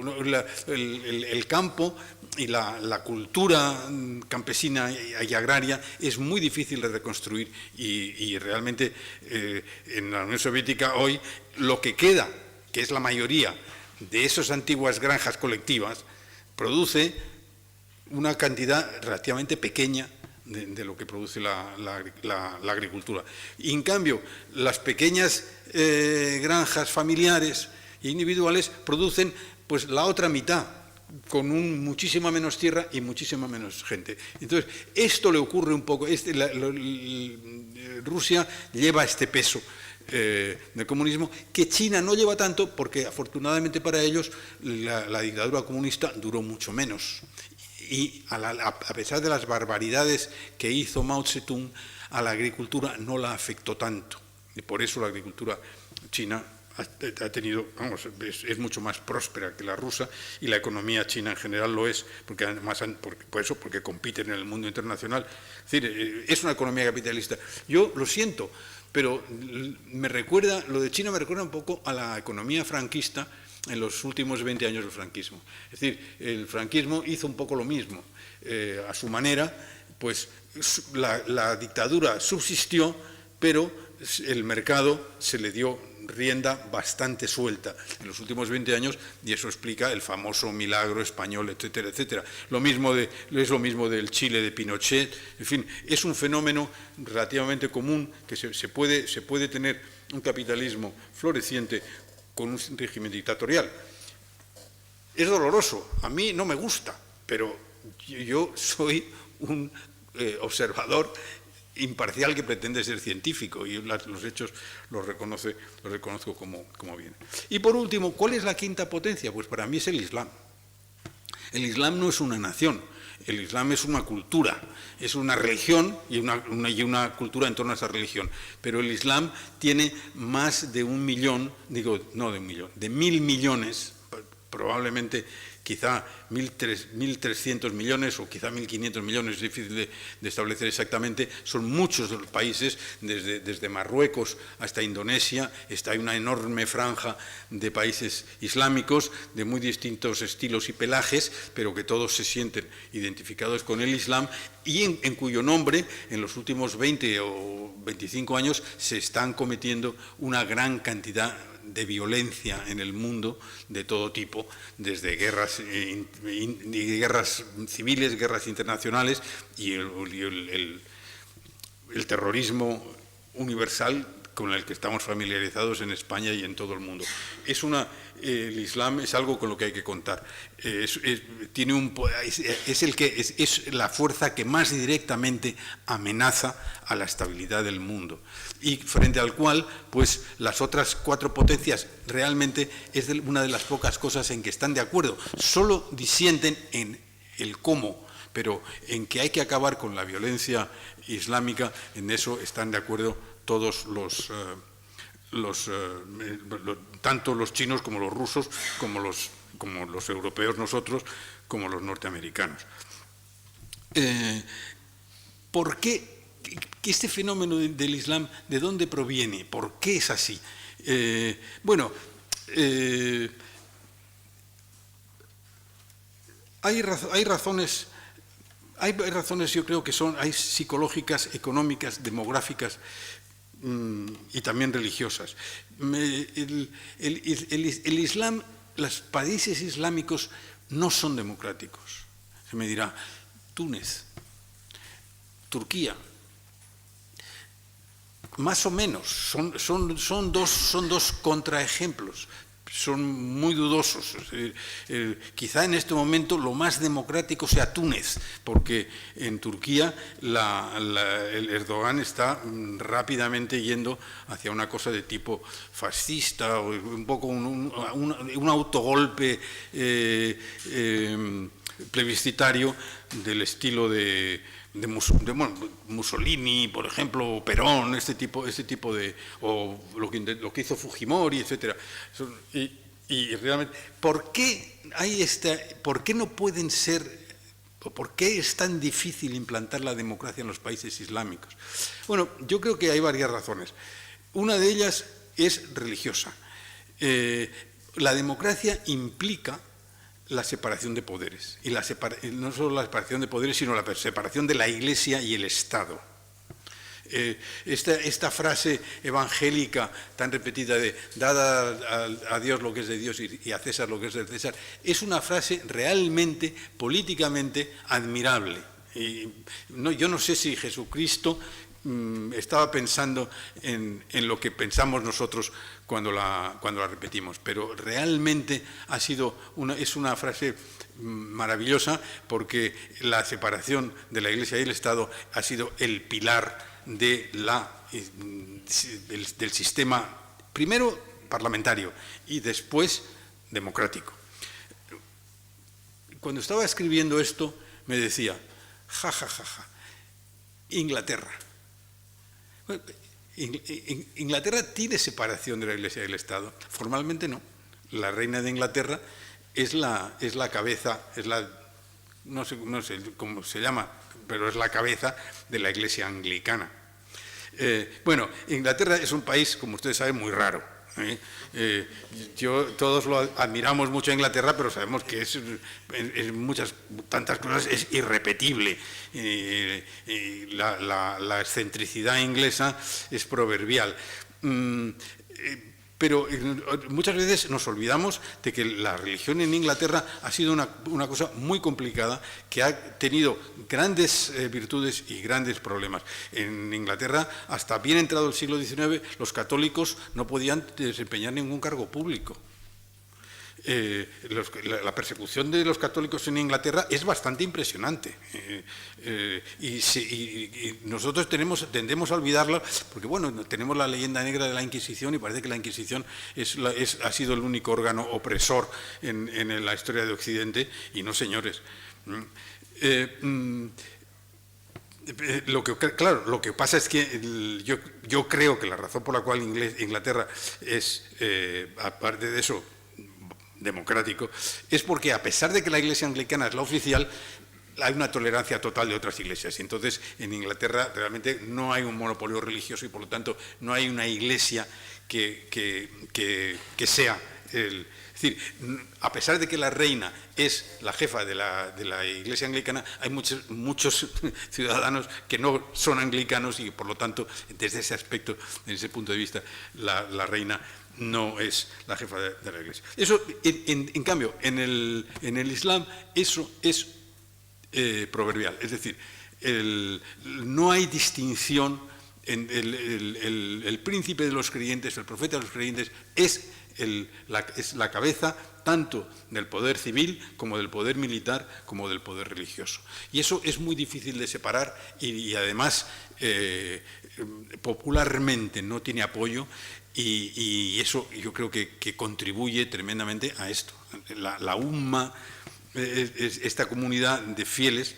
El campo y la cultura campesina y agraria es muy difícil de reconstruir y realmente en la Unión Soviética hoy lo que queda, que es la mayoría de esas antiguas granjas colectivas, produce una cantidad relativamente pequeña de lo que produce la agricultura. Y en cambio, las pequeñas granjas familiares e individuales producen pues la otra mitad, con muchísima menos tierra y muchísima menos gente. Entonces, esto le ocurre un poco, Rusia lleva este peso del comunismo, que China no lleva tanto, porque afortunadamente para ellos la dictadura comunista duró mucho menos. Y a pesar de las barbaridades que hizo Mao Zedong, a la agricultura no la afectó tanto. Y por eso la agricultura china ha tenido, vamos, es mucho más próspera que la rusa, y la economía china en general lo es, porque además, porque compiten en el mundo internacional. Es decir, es una economía capitalista. Yo lo siento, pero lo de China me recuerda un poco a la economía franquista en los últimos 20 años del franquismo. Es decir, el franquismo hizo un poco lo mismo. A su manera, pues la dictadura subsistió, pero el mercado se le dio rienda bastante suelta en los últimos 20 años, y eso explica el famoso milagro español, etcétera, etcétera. Es lo mismo del Chile de Pinochet. En fin, es un fenómeno relativamente común que se puede tener un capitalismo floreciente con un régimen dictatorial. Es doloroso, a mí no me gusta, pero yo soy un observador imparcial que pretende ser científico, y los hechos los reconozco como bien. Y por último, ¿cuál es la quinta potencia? Pues para mí es el Islam. El Islam no es una nación, el Islam es una cultura, es una religión y una cultura en torno a esa religión. Pero el Islam tiene más de 1 millón, de 1.000 millones, probablemente quizá 1.300 millones o quizá 1.500 millones, es difícil de establecer exactamente. Son muchos los países, desde Marruecos hasta Indonesia. Hay una enorme franja de países islámicos de muy distintos estilos y pelajes, pero que todos se sienten identificados con el Islam, y en cuyo nombre en los últimos 20 o 25 años se están cometiendo una gran cantidad de violencia en el mundo de todo tipo, desde guerras civiles, guerras internacionales, y el terrorismo universal con el que estamos familiarizados en España y en todo el mundo. El Islam es algo con lo que hay que contar. Es la fuerza que más directamente amenaza a la estabilidad del mundo, y frente al cual, pues, las otras 4 potencias realmente es una de las pocas cosas en que están de acuerdo. Solo disienten en el cómo, pero en que hay que acabar con la violencia islámica, en eso están de acuerdo todos tanto los chinos como los rusos, como los europeos nosotros, como los norteamericanos. ¿Por qué este fenómeno del Islam, de dónde proviene? ¿Por qué es así? Hay razones, yo creo que hay psicológicas, económicas, demográficas, y también religiosas. El Islam, los países islámicos no son democráticos. Se me dirá, Túnez, Turquía, más o menos, son dos contraejemplos. Son muy dudosos. Quizá en este momento lo más democrático sea Túnez, porque en Turquía el Erdogan está rápidamente yendo hacia una cosa de tipo fascista, o un poco un autogolpe plebiscitario del estilo de Mussolini, por ejemplo, o Perón, este tipo o lo que hizo Fujimori, etcétera. Y realmente, ¿por qué no pueden ser, o por qué es tan difícil implantar la democracia en los países islámicos? Bueno, yo creo que hay varias razones. Una de ellas es religiosa. La democracia implica la separación de poderes, y no solo la separación de poderes, sino la separación de la Iglesia y el Estado. Esta frase evangélica tan repetida de «dad a Dios lo que es de Dios y a César lo que es de César», es una frase realmente políticamente admirable. Yo no sé si Jesucristo estaba pensando en lo que pensamos nosotros cuando la repetimos, pero realmente es una frase maravillosa, porque la separación de la Iglesia y el Estado ha sido el pilar del sistema, primero parlamentario y después democrático. Cuando estaba escribiendo esto me decía, Inglaterra. Inglaterra tiene separación de la Iglesia y del Estado. Formalmente no. La reina de Inglaterra es la cabeza, no sé cómo se llama, pero es la cabeza de la Iglesia anglicana. Bueno, Inglaterra es un país, como ustedes saben, muy raro. Todos lo admiramos mucho a Inglaterra, pero sabemos que en tantas cosas es irrepetible. La excentricidad inglesa es proverbial. Pero muchas veces nos olvidamos de que la religión en Inglaterra ha sido una cosa muy complicada, que ha tenido grandes virtudes y grandes problemas. En Inglaterra, hasta bien entrado el siglo XIX, los católicos no podían desempeñar ningún cargo público. La persecución de los católicos en Inglaterra es bastante impresionante y nosotros tendemos a olvidarla porque, bueno, tenemos la leyenda negra de la Inquisición y parece que la Inquisición ha sido el único órgano opresor en la historia de Occidente, y no, señores. Lo que pasa es que yo creo que la razón por la cual Inglaterra es, aparte de eso, democrático, es porque, a pesar de que la Iglesia anglicana es la oficial, hay una tolerancia total de otras iglesias. Y entonces, en Inglaterra realmente no hay un monopolio religioso y, por lo tanto, no hay una iglesia que sea el... Es decir, a pesar de que la reina es la jefa de la Iglesia anglicana, hay muchos ciudadanos que no son anglicanos y, por lo tanto, desde ese aspecto, desde ese punto de vista, la reina no es la jefa de la Iglesia. Eso, en cambio, en el Islam, eso es proverbial. Es decir, no hay distinción. El príncipe de los creyentes, el profeta de los creyentes, es la cabeza tanto del poder civil como del poder militar como del poder religioso. Y eso es muy difícil de separar y además popularmente no tiene apoyo. Y eso yo creo que contribuye tremendamente a esto. La umma, esta comunidad de fieles.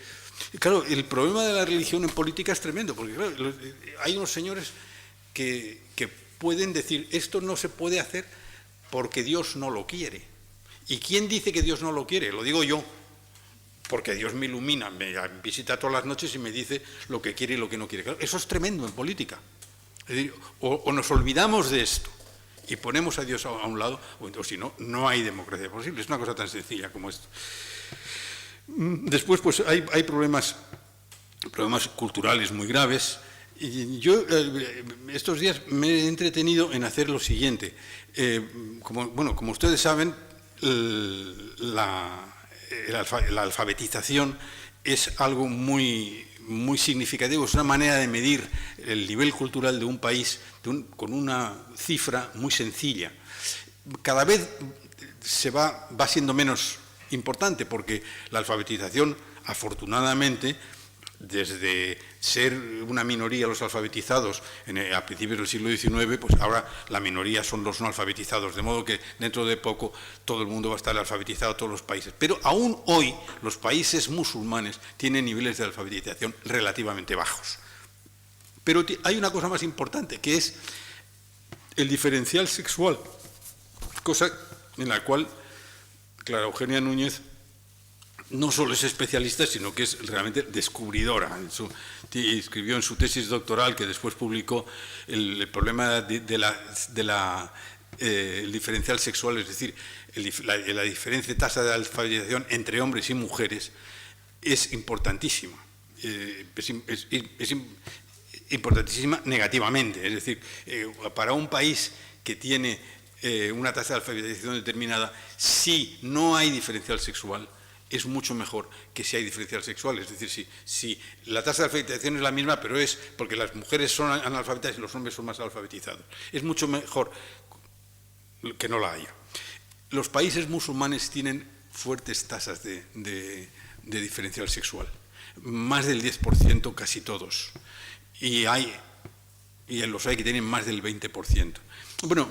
Y claro, el problema de la religión en política es tremendo, porque claro, hay unos señores que pueden decir, esto no se puede hacer porque Dios no lo quiere. ¿Y quién dice que Dios no lo quiere? Lo digo yo, porque Dios me ilumina, me visita todas las noches y me dice lo que quiere y lo que no quiere. Claro, eso es tremendo en política. Es decir, o nos olvidamos de esto y ponemos a Dios a un lado, o si no, no hay democracia posible. Es una cosa tan sencilla como esto. Después, pues hay problemas culturales muy graves. Y yo estos días me he entretenido en hacer lo siguiente. Como ustedes saben, la alfabetización es algo muy significativo, es una manera de medir el nivel cultural de un país con una cifra muy sencilla. Cada vez va siendo menos importante porque la alfabetización, afortunadamente, desde ser una minoría los alfabetizados a principios del siglo XIX, pues ahora la minoría son los no alfabetizados, de modo que dentro de poco todo el mundo va a estar alfabetizado, todos los países. Pero aún hoy los países musulmanes tienen niveles de alfabetización relativamente bajos. Pero hay una cosa más importante, que es el diferencial sexual, cosa en la cual Clara Eugenia Núñez no solo es especialista, sino que es realmente descubridora. Escribió en su tesis doctoral, que después publicó, el problema el diferencial sexual, es decir, la diferente tasa de alfabetización entre hombres y mujeres es importantísima. Es importantísima negativamente. Es decir, para un país que tiene una tasa de alfabetización determinada, si no hay diferencial sexual, es mucho mejor que si hay diferencial sexual. Es decir, si la tasa de alfabetización es la misma, pero es porque las mujeres son analfabetas y los hombres son más alfabetizados. Es mucho mejor que no la haya. Los países musulmanes tienen fuertes tasas de diferencial sexual, más del 10%, casi todos. Y los hay que tienen más del 20%. Bueno,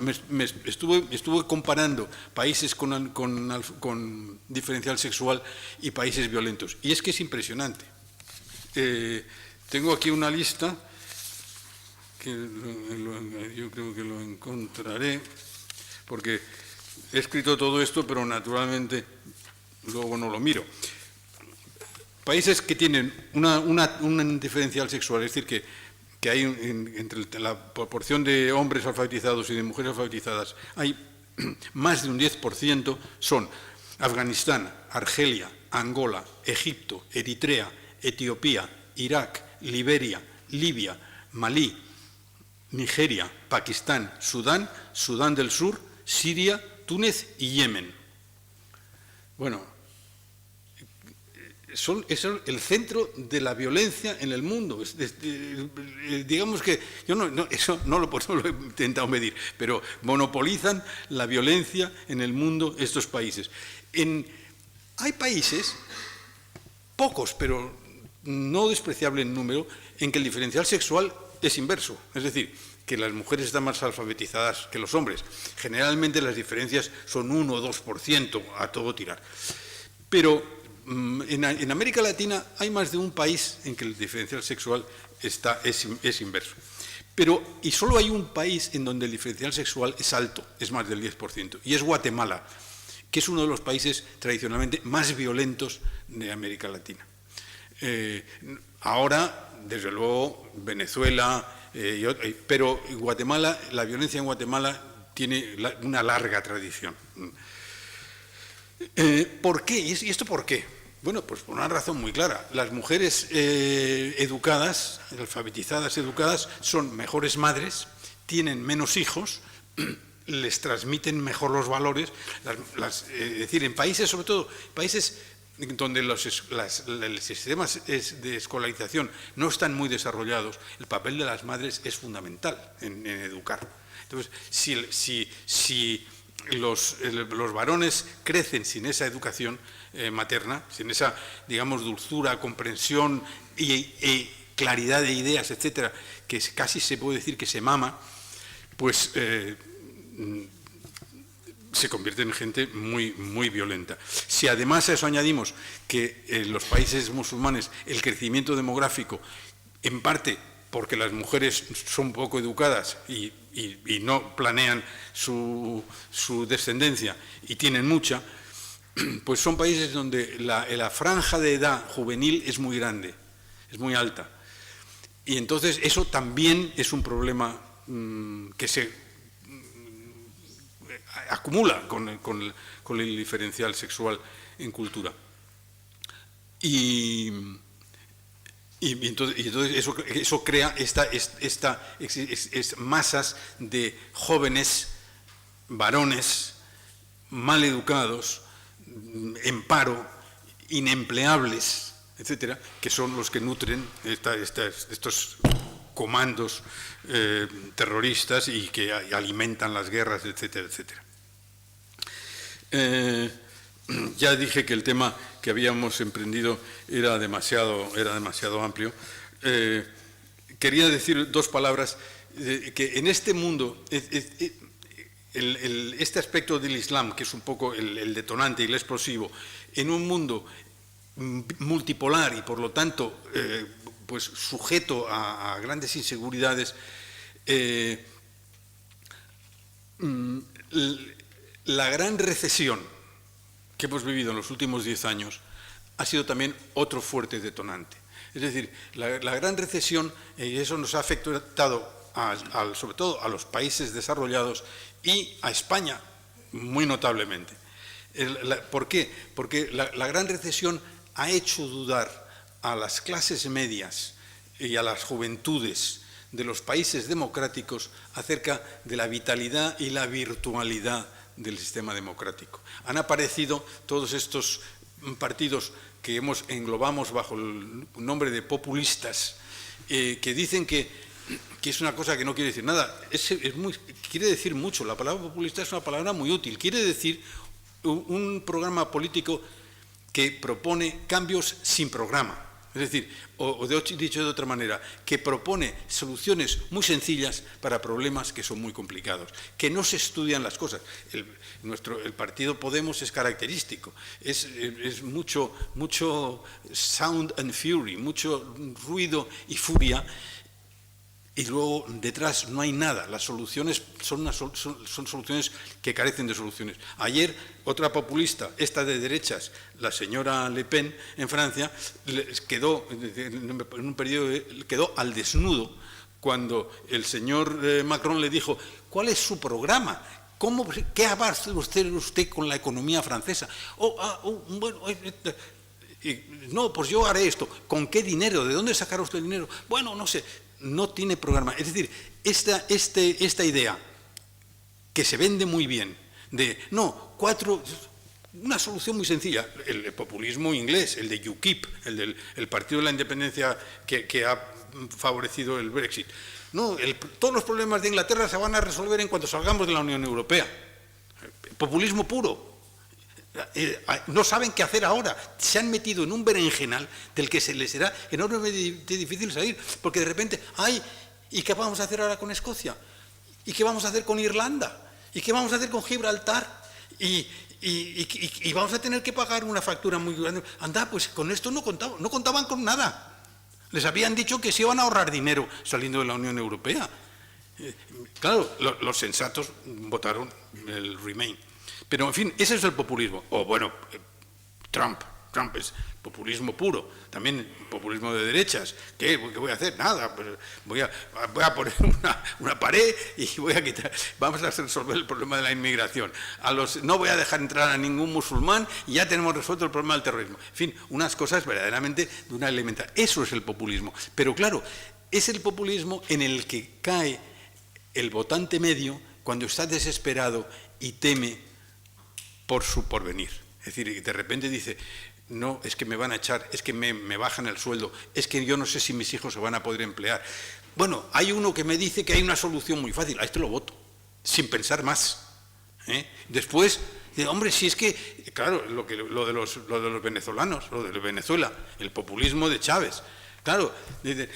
estuve comparando países con diferencial sexual y países violentos. Y es que es impresionante. Tengo aquí una lista yo creo que lo encontraré, porque he escrito todo esto, pero naturalmente luego no lo miro. Países que tienen un diferencial sexual, es decir, que hay entre la proporción de hombres alfabetizados y de mujeres alfabetizadas, hay más de un 10%, son Afganistán, Argelia, Angola, Egipto, Eritrea, Etiopía, Irak, Liberia, Libia, Malí, Nigeria, Pakistán, Sudán, Sudán del Sur, Siria, Túnez y Yemen. Bueno, es el centro de la violencia en el mundo. Digamos que yo eso no lo he intentado medir, pero monopolizan la violencia en el mundo estos países. Hay países, pocos, pero no despreciable en número, en que el diferencial sexual es inverso, es decir, que las mujeres están más alfabetizadas que los hombres. Generalmente las diferencias son 1 o 2% a todo tirar. Pero en América Latina hay más de un país en que el diferencial sexual es inverso. Y solo hay un país en donde el diferencial sexual es alto, es más del 10%, y es Guatemala, que es uno de los países tradicionalmente más violentos de América Latina. Ahora, desde luego, Venezuela, pero Guatemala, la violencia en Guatemala tiene una larga tradición. ¿Por qué? ¿Y esto por qué? Bueno, pues por una razón muy clara. Las mujeres educadas, alfabetizadas, educadas, son mejores madres, tienen menos hijos, les transmiten mejor los valores. Es decir, en países, sobre todo, países donde los sistemas de escolarización no están muy desarrollados, el papel de las madres es fundamental en educar. Entonces, si los varones crecen sin esa educación materna, sin esa, digamos, dulzura, comprensión y claridad de ideas, etcétera, que casi se puede decir que se mama, pues se convierte en gente muy, muy violenta. Si además a eso añadimos que en los países musulmanes el crecimiento demográfico, en parte porque las mujeres son poco educadas y no planean su descendencia y tienen mucha, pues son países donde la franja de edad juvenil es muy grande, es muy alta. Y entonces eso también es un problema que se acumula con el diferencial sexual en cultura. Y entonces eso crea masas de jóvenes, varones, mal educados, en paro, inempleables, etcétera, que son los que nutren estos comandos terroristas y que alimentan las guerras, etcétera, etcétera. Ya dije que el tema que habíamos emprendido era demasiado amplio. Quería decir dos palabras, que en este mundo, este aspecto del Islam, que es un poco el detonante y el explosivo, en un mundo multipolar y por lo tanto pues sujeto a grandes inseguridades, la gran recesión que hemos vivido en los últimos 10 años ha sido también otro fuerte detonante. Es decir, la gran recesión, y eso nos ha afectado sobre todo a los países desarrollados y a España muy notablemente. ¿Por qué? Porque la gran recesión ha hecho dudar a las clases medias y a las juventudes de los países democráticos acerca de la vitalidad y la virtualidad del sistema democrático. Han aparecido todos estos partidos que englobamos bajo el nombre de populistas, que dicen que es una cosa que no quiere decir nada. Quiere decir mucho. La palabra populista es una palabra muy útil. Quiere decir un programa político que propone cambios sin programa. Es decir, dicho de otra manera, que propone soluciones muy sencillas para problemas que son muy complicados, que no se estudian las cosas. El partido Podemos es característico, es mucho sound and fury, mucho ruido y furia, y luego detrás no hay nada. Las soluciones son soluciones que carecen de soluciones. Ayer, otra populista, esta de derechas, la señora Le Pen, en Francia, quedó, en un periodo, quedó al desnudo cuando el señor Macron le dijo: ¿cuál es su programa? ¿Qué va a hacer usted con la economía francesa? No, pues yo haré esto. ¿Con qué dinero? ¿De dónde sacará usted el dinero? Bueno, no sé. No tiene programa. Es decir, esta idea que se vende muy bien de, una solución muy sencilla, el populismo inglés, el de UKIP, el Partido de la Independencia que ha favorecido el Brexit. No, todos los problemas de Inglaterra se van a resolver en cuanto salgamos de la Unión Europea. Populismo puro. No saben qué hacer ahora, se han metido en un berenjenal del que se les será enormemente difícil salir, porque de repente, ¿y qué vamos a hacer ahora con Escocia? ¿Y qué vamos a hacer con Irlanda? ¿Y qué vamos a hacer con Gibraltar? Y vamos a tener que pagar una factura muy grande. Anda, pues con esto no contaban con nada. Les habían dicho que se iban a ahorrar dinero saliendo de la Unión Europea. Claro, los sensatos votaron el Remain. Pero, en fin, ese es el populismo. O, bueno, Trump es populismo puro, también populismo de derechas. ¿Qué voy a hacer? Nada, pues voy a poner una pared y voy a quitar. Vamos a resolver el problema de la inmigración. No voy a dejar entrar a ningún musulmán y ya tenemos resuelto el problema del terrorismo. En fin, unas cosas verdaderamente de una elemental. Eso es el populismo. Pero, claro, es el populismo en el que cae el votante medio cuando está desesperado y teme por su porvenir. Es decir, de repente dice: no, es que me van a echar, es que me bajan el sueldo, es que yo no sé si mis hijos se van a poder emplear. Bueno, hay uno que me dice que hay una solución muy fácil, a este lo voto, sin pensar más. Después, hombre, si es que, claro, lo de los venezolanos, lo de Venezuela, el populismo de Chávez. Claro,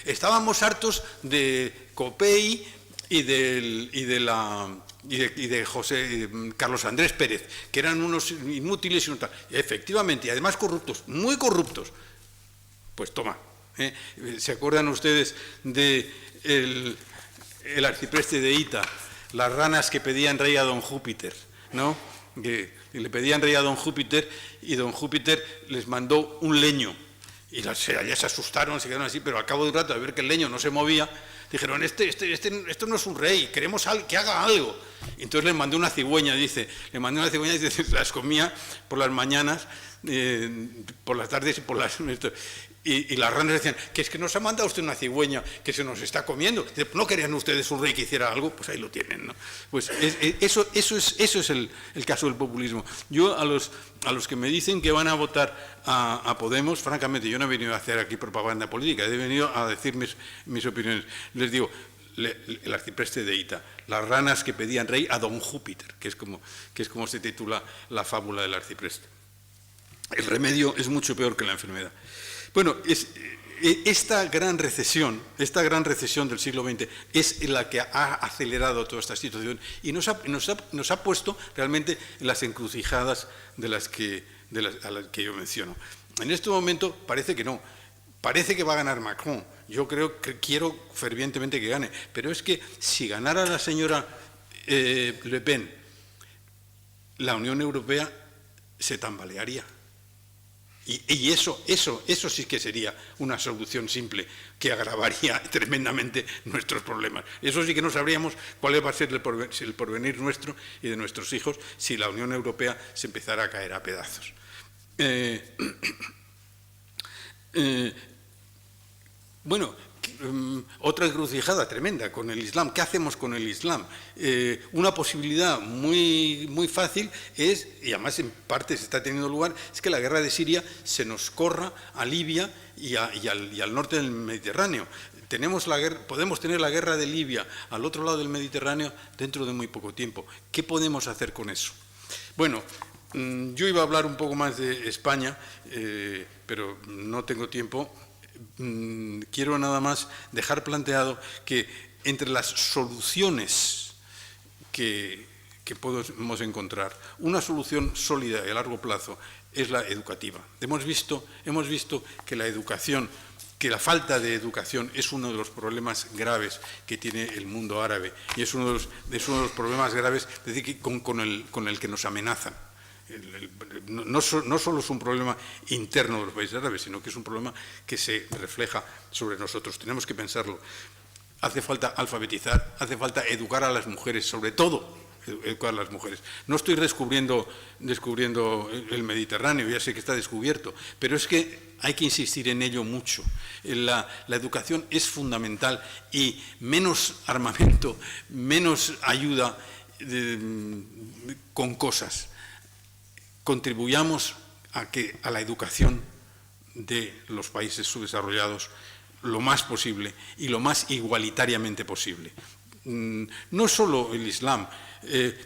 estábamos hartos de Copey y de Carlos Andrés Pérez, que eran unos inútiles y no tal. Efectivamente, y además corruptos, muy corruptos. Pues toma, ¿se acuerdan ustedes de el arcipreste de Ita, las ranas que pedían rey a don Júpiter, ¿no? Que le pedían rey a don Júpiter y don Júpiter les mandó un leño. Y ya se asustaron, se quedaron así, pero al cabo de un rato, de ver que el leño no se movía, dijeron: esto no es un rey, queremos que haga algo. Y entonces le mandó una cigüeña, dice, las comía por las mañanas, por las tardes y por las... Y las ranas decían: que es que nos ha mandado usted una cigüeña que se nos está comiendo. ¿No querían ustedes un rey que hiciera algo? Pues ahí lo tienen, ¿no? Pues eso es el caso del populismo. Yo a los que me dicen que van a votar a Podemos, francamente, yo no he venido a hacer aquí propaganda política, he venido a decir mis opiniones. Les digo, el arcipreste de Ita, las ranas que pedían rey a don Júpiter, que es como se titula la fábula del arcipreste. El remedio es mucho peor que la enfermedad. Bueno, esta gran recesión del siglo XX es la que ha acelerado toda esta situación y nos ha puesto realmente en las encrucijadas a las que yo menciono. En este momento parece que no, parece que va a ganar Macron. Yo quiero fervientemente que gane, pero es que si ganara la señora Le Pen, la Unión Europea se tambalearía. Y eso sí que sería una solución simple que agravaría tremendamente nuestros problemas. Eso sí que no sabríamos cuál va a ser el porvenir nuestro y de nuestros hijos si la Unión Europea se empezara a caer a pedazos. Bueno, otra encrucijada tremenda con el Islam. ¿Qué hacemos con el Islam? Una posibilidad muy, muy fácil es, y además en parte se está teniendo lugar, es que la guerra de Siria se nos corra a Libia y al norte del Mediterráneo. Podemos tener la guerra de Libia al otro lado del Mediterráneo dentro de muy poco tiempo. ¿Qué podemos hacer con eso? Bueno, yo iba a hablar un poco más de España, pero no tengo tiempo. Quiero nada más dejar planteado que entre las soluciones que podemos encontrar, una solución sólida y a largo plazo es la educativa. Hemos visto que la educación que la falta de educación es uno de los problemas graves que tiene el mundo árabe y es uno de los problemas graves, es decir, que con el que nos amenazan. No solo es un problema interno de los países árabes, sino que es un problema que se refleja sobre nosotros. Tenemos que pensarlo. Hace falta alfabetizar, hace falta educar a las mujeres, sobre todo educar a las mujeres. No estoy descubriendo el Mediterráneo, ya sé que está descubierto, pero es que hay que insistir en ello mucho. La educación es fundamental y menos armamento, menos ayuda con cosas. Contribuyamos a la educación de los países subdesarrollados lo más posible y lo más igualitariamente posible. No solo el Islam,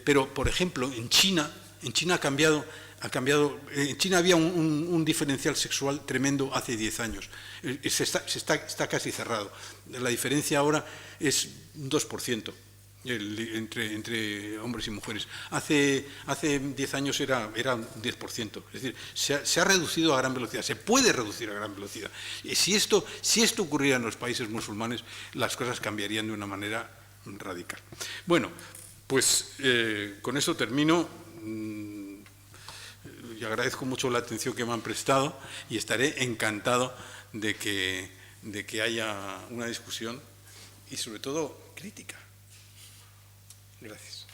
pero, por ejemplo, en China ha cambiado. En China había un diferencial sexual tremendo hace 10 años. Está casi cerrado. La diferencia ahora es un 2%. Entre hombres y mujeres. Hace 10 años era un 10%. Es decir, se ha reducido a gran velocidad, se puede reducir a gran velocidad. Y si esto ocurriera en los países musulmanes, las cosas cambiarían de una manera radical. Bueno, pues con esto termino. Y agradezco mucho la atención que me han prestado y estaré encantado de que haya una discusión y sobre todo crítica. Gracias.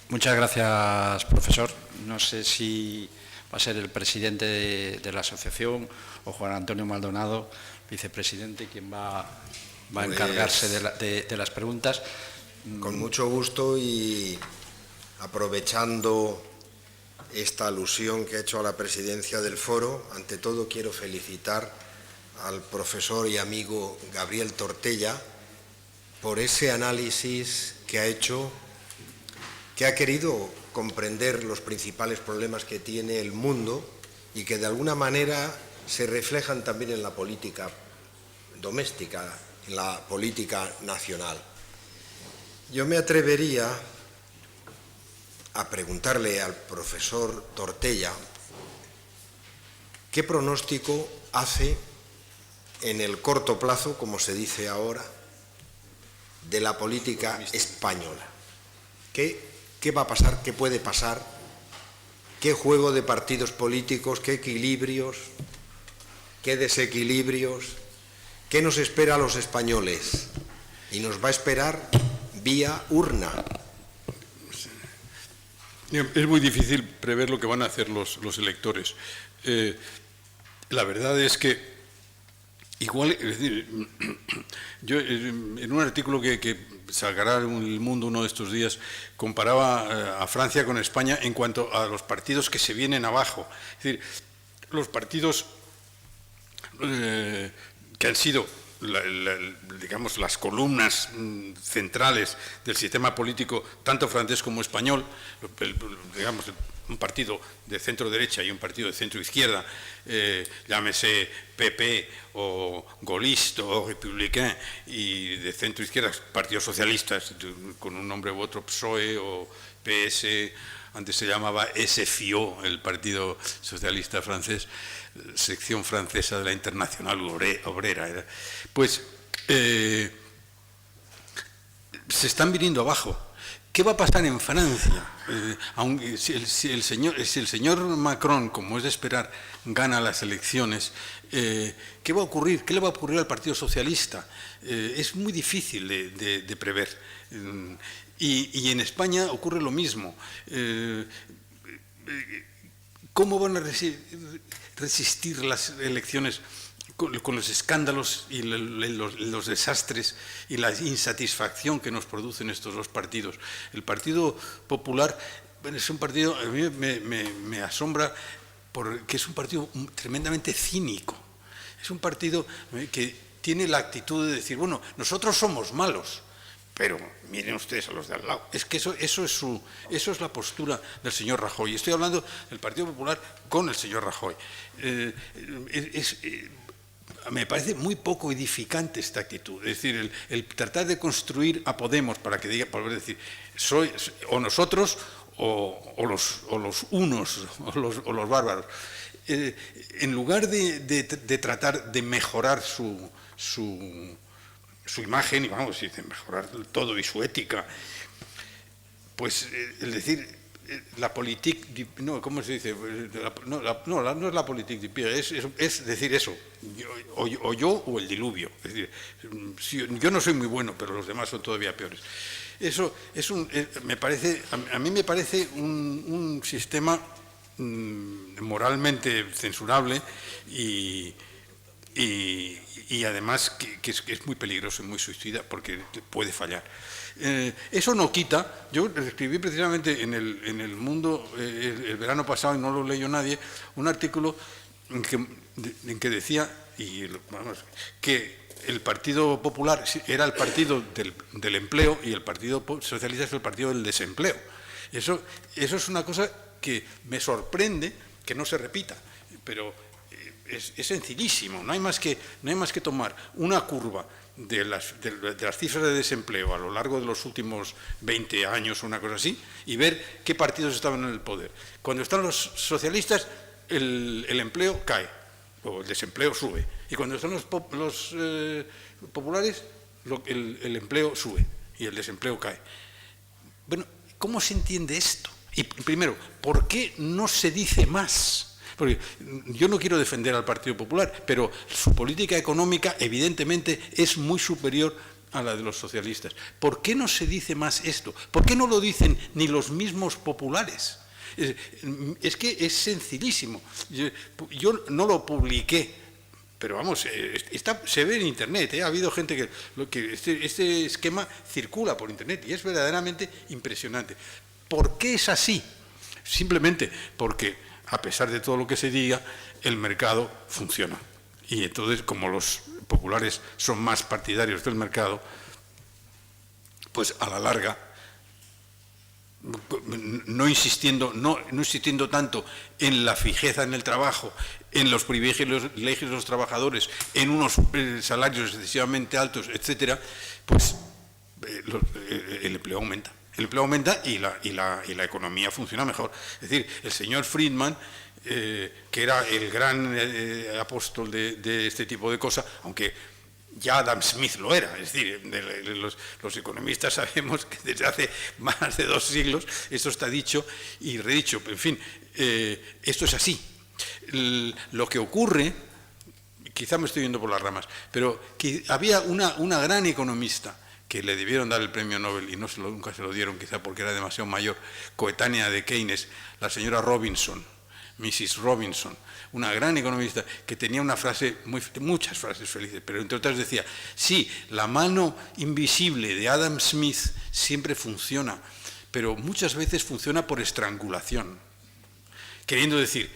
Muchas gracias, profesor. No sé si va a ser el presidente de la asociación o Juan Antonio Maldonado, vicepresidente, quien va a encargarse de las preguntas. Con mucho gusto y aprovechando esta alusión que ha hecho a la presidencia del foro, ante todo quiero felicitar al profesor y amigo Gabriel Tortella por ese análisis que ha hecho, que ha querido comprender los principales problemas que tiene el mundo y que de alguna manera se reflejan también en la política doméstica, en la política nacional. Yo me atrevería a preguntarle al profesor Tortella qué pronóstico hace en el corto plazo, como se dice ahora, de la política española. ¿Qué va a pasar? ¿Qué puede pasar? ¿Qué juego de partidos políticos? ¿Qué equilibrios? ¿Qué desequilibrios? ¿Qué nos espera a los españoles? Y nos va a esperar vía urna. Es muy difícil prever lo que van a hacer los electores. La verdad es que igual, es decir, yo en un artículo que sacará El Mundo uno de estos días, comparaba a Francia con España en cuanto a los partidos que se vienen abajo. Es decir, los partidos que han sido digamos, las columnas centrales del sistema político, tanto francés como español, digamos, un partido de centro-derecha y un partido de centro-izquierda, llámese PP o Gaulliste o Républicain, y de centro-izquierda, partidos socialistas, con un nombre u otro, PSOE o PS, antes se llamaba SFIO, el Partido Socialista Francés, sección francesa de la Internacional Obrera. Pues se están viniendo abajo. ¿Qué va a pasar en Francia? Si el señor Macron, como es de esperar, gana las elecciones, ¿qué va a ocurrir? ¿Qué le va a ocurrir al Partido Socialista? Es muy difícil de prever. Y en España ocurre lo mismo. ¿Cómo van a resistir las elecciones con los escándalos y los desastres y la insatisfacción que nos producen estos dos partidos? El Partido Popular es un partido, a mí me asombra, porque es un partido tremendamente cínico. Es un partido que tiene la actitud de decir, bueno, nosotros somos malos, pero miren ustedes a los de al lado. Es que eso es la postura del señor Rajoy. Estoy hablando del Partido Popular con el señor Rajoy. me parece muy poco edificante esta actitud. Es decir, el tratar de construir a Podemos para que diga, por decir, soy o nosotros o los unos o los bárbaros. En lugar de tratar de mejorar su imagen, y vamos, de mejorar todo y su ética, pues es decir, la politique, no, ¿cómo se dice? No es la politique du pire, es decir eso, o yo o el diluvio. Es decir, yo no soy muy bueno, pero los demás son todavía peores. Eso me parece, a mí me parece un sistema moralmente censurable y además que es muy peligroso y muy suicida porque puede fallar. Eso no quita, yo escribí precisamente en el Mundo el verano pasado, y no lo leyó nadie, un artículo en que decía que el Partido Popular era el partido del empleo y el Partido Socialista es el partido del desempleo. Eso es una cosa que me sorprende que no se repita, pero es sencillísimo. No hay más que tomar una curva de las cifras de desempleo a lo largo de los últimos 20 años o una cosa así y ver qué partidos estaban en el poder. Cuando están los socialistas, el empleo cae o el desempleo sube, y cuando están los populares, el empleo sube y el desempleo cae. Bueno, ¿cómo se entiende esto? Y primero, ¿por qué no se dice más? Porque yo no quiero defender al Partido Popular, pero su política económica evidentemente es muy superior a la de los socialistas. ¿Por qué no se dice más esto? ¿Por qué no lo dicen ni los mismos populares? Es que es sencillísimo. Yo no lo publiqué, pero vamos, se ve en Internet. Ha habido gente que este esquema circula por Internet y es verdaderamente impresionante. ¿Por qué es así? Simplemente porque, a pesar de todo lo que se diga, el mercado funciona. Y entonces, como los populares son más partidarios del mercado, pues a la larga, no insistiendo tanto en la fijeza en el trabajo, en los privilegios de los trabajadores, en unos salarios excesivamente altos, etcétera, pues el empleo aumenta. El empleo aumenta y la economía funciona mejor. Es decir, el señor Friedman, que era el gran apóstol de este tipo de cosas, aunque ya Adam Smith lo era, es decir, los economistas sabemos que desde hace más de 2 siglos esto está dicho y redicho. En fin, esto es así. Lo que ocurre, quizá me estoy yendo por las ramas, pero que había una gran economista que le debieron dar el premio Nobel y nunca se lo dieron, quizá porque era demasiado mayor, coetánea de Keynes, la señora Robinson, Mrs. Robinson, una gran economista que tenía una frase, muchas frases felices, pero entre otras decía, sí, la mano invisible de Adam Smith siempre funciona, pero muchas veces funciona por estrangulación. Queriendo decir,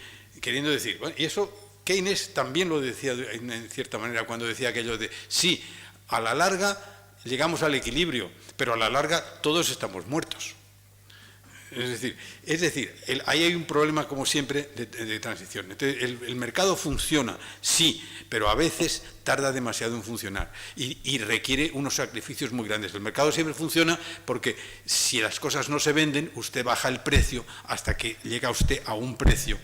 bueno, y eso Keynes también lo decía en cierta manera cuando decía aquello de, sí, a la larga llegamos al equilibrio, pero a la larga todos estamos muertos. Es decir, ahí hay un problema, como siempre, de transición. Entonces, el mercado funciona, sí, pero a veces tarda demasiado en funcionar y requiere unos sacrificios muy grandes. El mercado siempre funciona porque si las cosas no se venden, usted baja el precio hasta que llega usted a un precio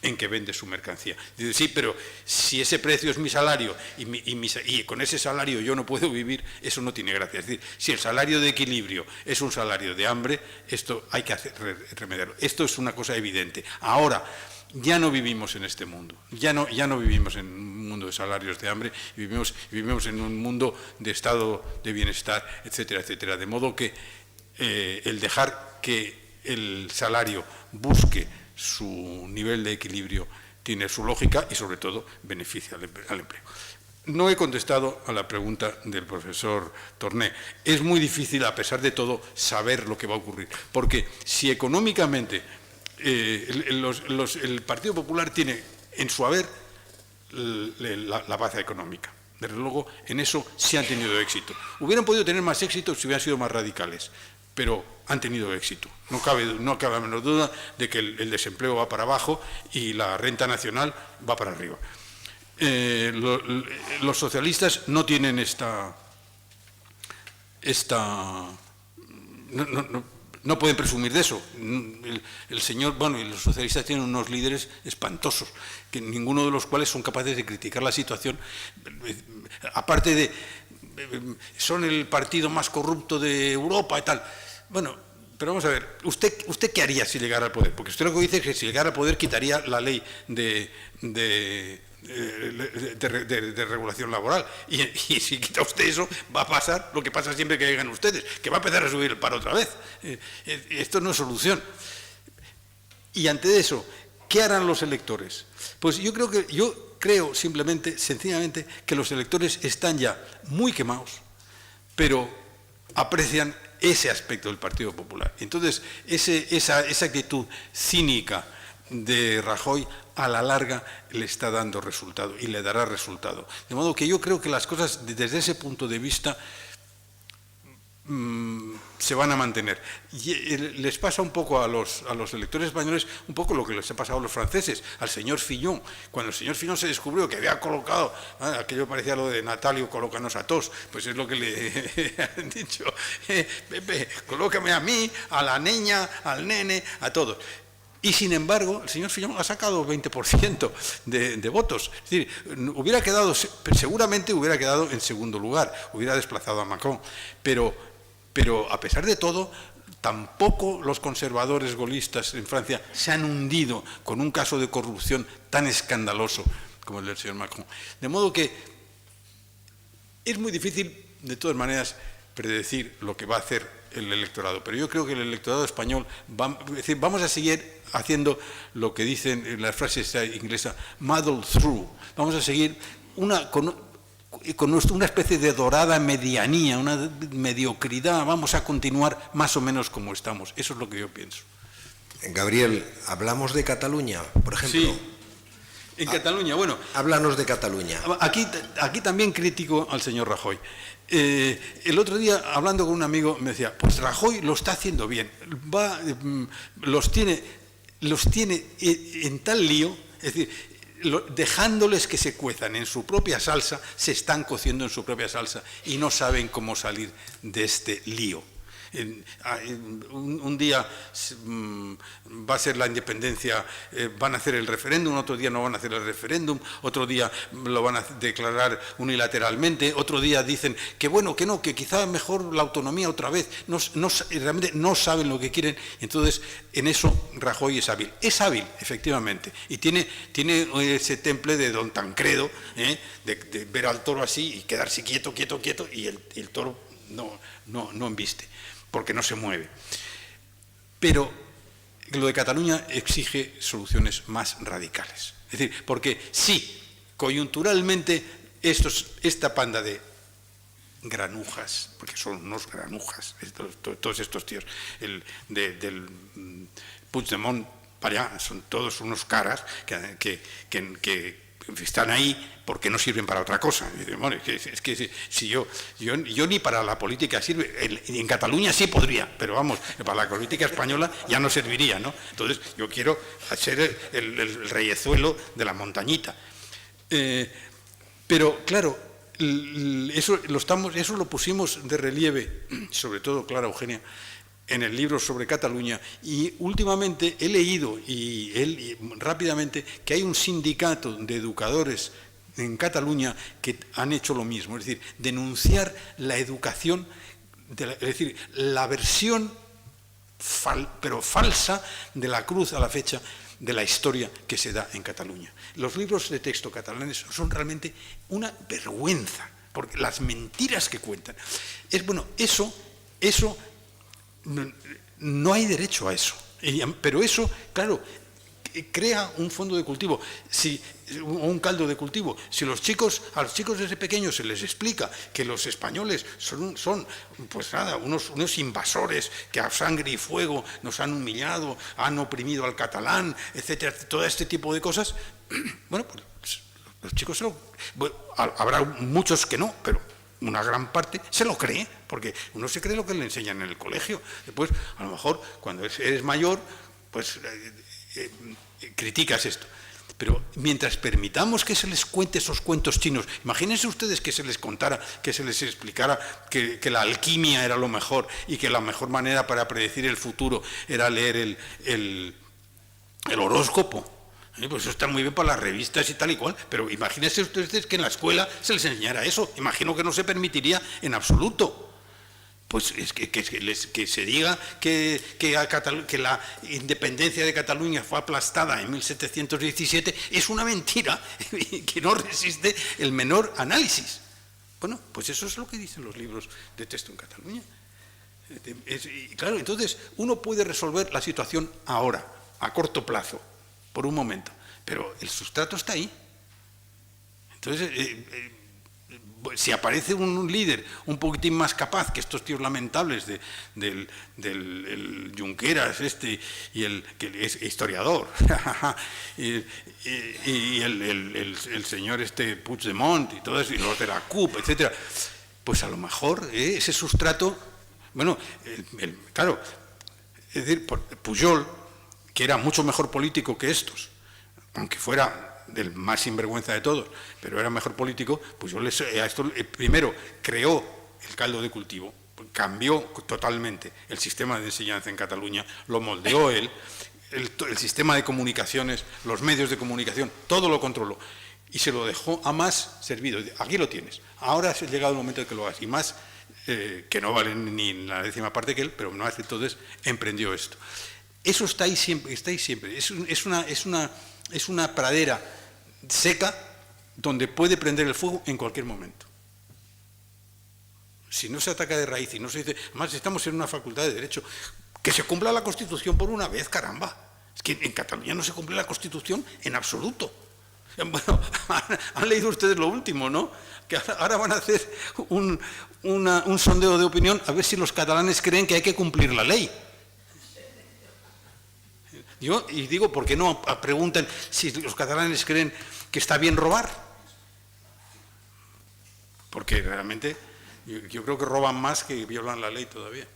en que vende su mercancía. Dice, sí, pero si ese precio es mi salario y con ese salario yo no puedo vivir, eso no tiene gracia. Es decir, si el salario de equilibrio es un salario de hambre, esto hay que remediarlo. Esto es una cosa evidente. Ahora, ya no vivimos en este mundo, ya no vivimos en un mundo de salarios de hambre, vivimos en un mundo de estado de bienestar, etcétera, etcétera. De modo que el dejar que el salario busque su nivel de equilibrio tiene su lógica y sobre todo beneficia al empleo. No he contestado a la pregunta del profesor Torné. Es muy difícil, a pesar de todo, saber lo que va a ocurrir, porque si económicamente el Partido Popular tiene en su haber la base económica. Desde luego, en eso sí han tenido éxito. Hubieran podido tener más éxito si hubieran sido más radicales, pero han tenido éxito. No cabe la menor duda de que el desempleo va para abajo y la renta nacional va para arriba. Los socialistas no tienen no pueden presumir de eso. El señor, bueno, y los socialistas tienen unos líderes espantosos, que ninguno de los cuales son capaces de criticar la situación, aparte de son el partido más corrupto de Europa y tal. Bueno, pero vamos a ver, ¿usted qué haría si llegara al poder? Porque usted lo que dice es que si llegara al poder quitaría la ley de regulación laboral. Y si quita usted eso, va a pasar lo que pasa siempre que llegan ustedes, que va a empezar a subir el paro otra vez. Esto no es solución. Y ante eso, ¿qué harán los electores? Pues yo creo simplemente, sencillamente, que los electores están ya muy quemados, pero aprecian ese aspecto del Partido Popular. Entonces, esa actitud cínica de Rajoy, a la larga le está dando resultado y le dará resultado. De modo que yo creo que las cosas desde ese punto de vista se van a mantener. Y les pasa un poco a los electores españoles un poco lo que les ha pasado a los franceses, al señor Fillon. Cuando el señor Fillon se descubrió que había colocado, aquello parecía lo de Natalio, colócanos a todos, pues es lo que le han dicho, Pepe, colócame a mí, a la niña, al nene, a todos. Y sin embargo, el señor Fillon ha sacado 20% de votos. Es decir, seguramente hubiera quedado en segundo lugar, hubiera desplazado a Macron. Pero a pesar de todo, tampoco los conservadores gaullistas en Francia se han hundido con un caso de corrupción tan escandaloso como el del señor Macron. De modo que es muy difícil, de todas maneras, predecir lo que va a hacer el electorado. Pero yo creo que el electorado español, vamos a seguir haciendo lo que dicen en la frase inglesa, muddle through. Vamos a seguir con una especie de dorada medianía, una mediocridad. Vamos a continuar más o menos como estamos. Eso es lo que yo pienso. Gabriel, ¿hablamos de Cataluña, por ejemplo? Sí, en Cataluña, bueno. Háblanos de Cataluña. Aquí también critico al señor Rajoy. El otro día, hablando con un amigo, me decía, pues Rajoy lo está haciendo bien, los tiene en tal lío, es decir, dejándoles que se cuezan en su propia salsa, se están cociendo en su propia salsa y no saben cómo salir de este lío. Un día va a ser la independencia, van a hacer el referéndum, otro día no van a hacer el referéndum, otro día lo van a declarar unilateralmente, otro día dicen que bueno, que no, que quizá mejor la autonomía otra vez, realmente no saben lo que quieren. Entonces, en eso Rajoy es hábil, efectivamente, y tiene ese temple de don Tancredo, de ver al toro así y quedarse quieto, y el toro no embiste, porque no se mueve. Pero lo de Cataluña exige soluciones más radicales. Es decir, porque sí, coyunturalmente esta panda de granujas, porque son unos granujas, todos estos tíos, del Puigdemont para allá, son todos unos caras que están ahí porque no sirven para otra cosa. Bueno, es que si yo ni para la política sirve, en Cataluña sí podría, pero vamos, para la política española ya no serviría, ¿no? Entonces yo quiero ser el reyezuelo de la montañita. Pero claro, eso lo pusimos de relieve, sobre todo Clara Eugenia, en el libro sobre Cataluña, y últimamente he leído rápidamente que hay un sindicato de educadores en Cataluña que han hecho lo mismo, es decir, denunciar la educación, es decir, la versión pero falsa de la cruz a la fecha de la historia que se da en Cataluña. Los libros de texto catalanes son realmente una vergüenza, porque las mentiras que cuentan. Eso no hay derecho a eso, pero eso, claro, crea un fondo de cultivo, o un caldo de cultivo. Si a los chicos desde pequeños se les explica que los españoles son pues nada, unos invasores que a sangre y fuego nos han humillado, han oprimido al catalán, etcétera, todo este tipo de cosas, bueno, pues los chicos habrá muchos que no, pero una gran parte se lo cree, porque uno se cree lo que le enseñan en el colegio. Después, a lo mejor, cuando eres mayor, pues criticas esto. Pero mientras permitamos que se les cuente esos cuentos chinos, imagínense ustedes que se les contara, que se les explicara que la alquimia era lo mejor y que la mejor manera para predecir el futuro era leer el horóscopo. Pues eso está muy bien para las revistas y tal y cual, pero imagínense ustedes que en la escuela se les enseñara eso. Imagino que no se permitiría en absoluto. Pues es que se diga que la independencia de Cataluña fue aplastada en 1717 es una mentira que no resiste el menor análisis. Bueno, pues eso es lo que dicen los libros de texto en Cataluña. Y claro, entonces uno puede resolver la situación ahora, a corto plazo, por un momento, pero el sustrato está ahí. Entonces, si aparece un líder un poquitín más capaz que estos tíos lamentables del Junqueras y el que es historiador y el señor Puigdemont y todo eso, y los de la CUP, etcétera, pues a lo mejor ese sustrato, bueno, claro, es decir, Pujol, que era mucho mejor político que estos, aunque fuera del más sinvergüenza de todos, pero era mejor político, pues primero creó el caldo de cultivo, cambió totalmente el sistema de enseñanza en Cataluña, lo moldeó él, el sistema de comunicaciones, los medios de comunicación, todo lo controló y se lo dejó a más servido. Aquí lo tienes, ahora ha llegado el momento de que lo hagas, y más que no valen ni la 10ª parte que él, pero no hace, entonces emprendió esto. Eso está ahí siempre, es una pradera seca donde puede prender el fuego en cualquier momento. Si no se ataca de raíz y no se dice, además estamos en una facultad de Derecho, que se cumpla la Constitución por una vez, caramba. Es que en Cataluña no se cumple la Constitución en absoluto. Bueno, han leído ustedes lo último, ¿no? Que ahora van a hacer un sondeo de opinión a ver si los catalanes creen que hay que cumplir la ley. Y digo, ¿por qué no preguntan si los catalanes creen que está bien robar? Porque realmente yo creo que roban más que violan la ley todavía.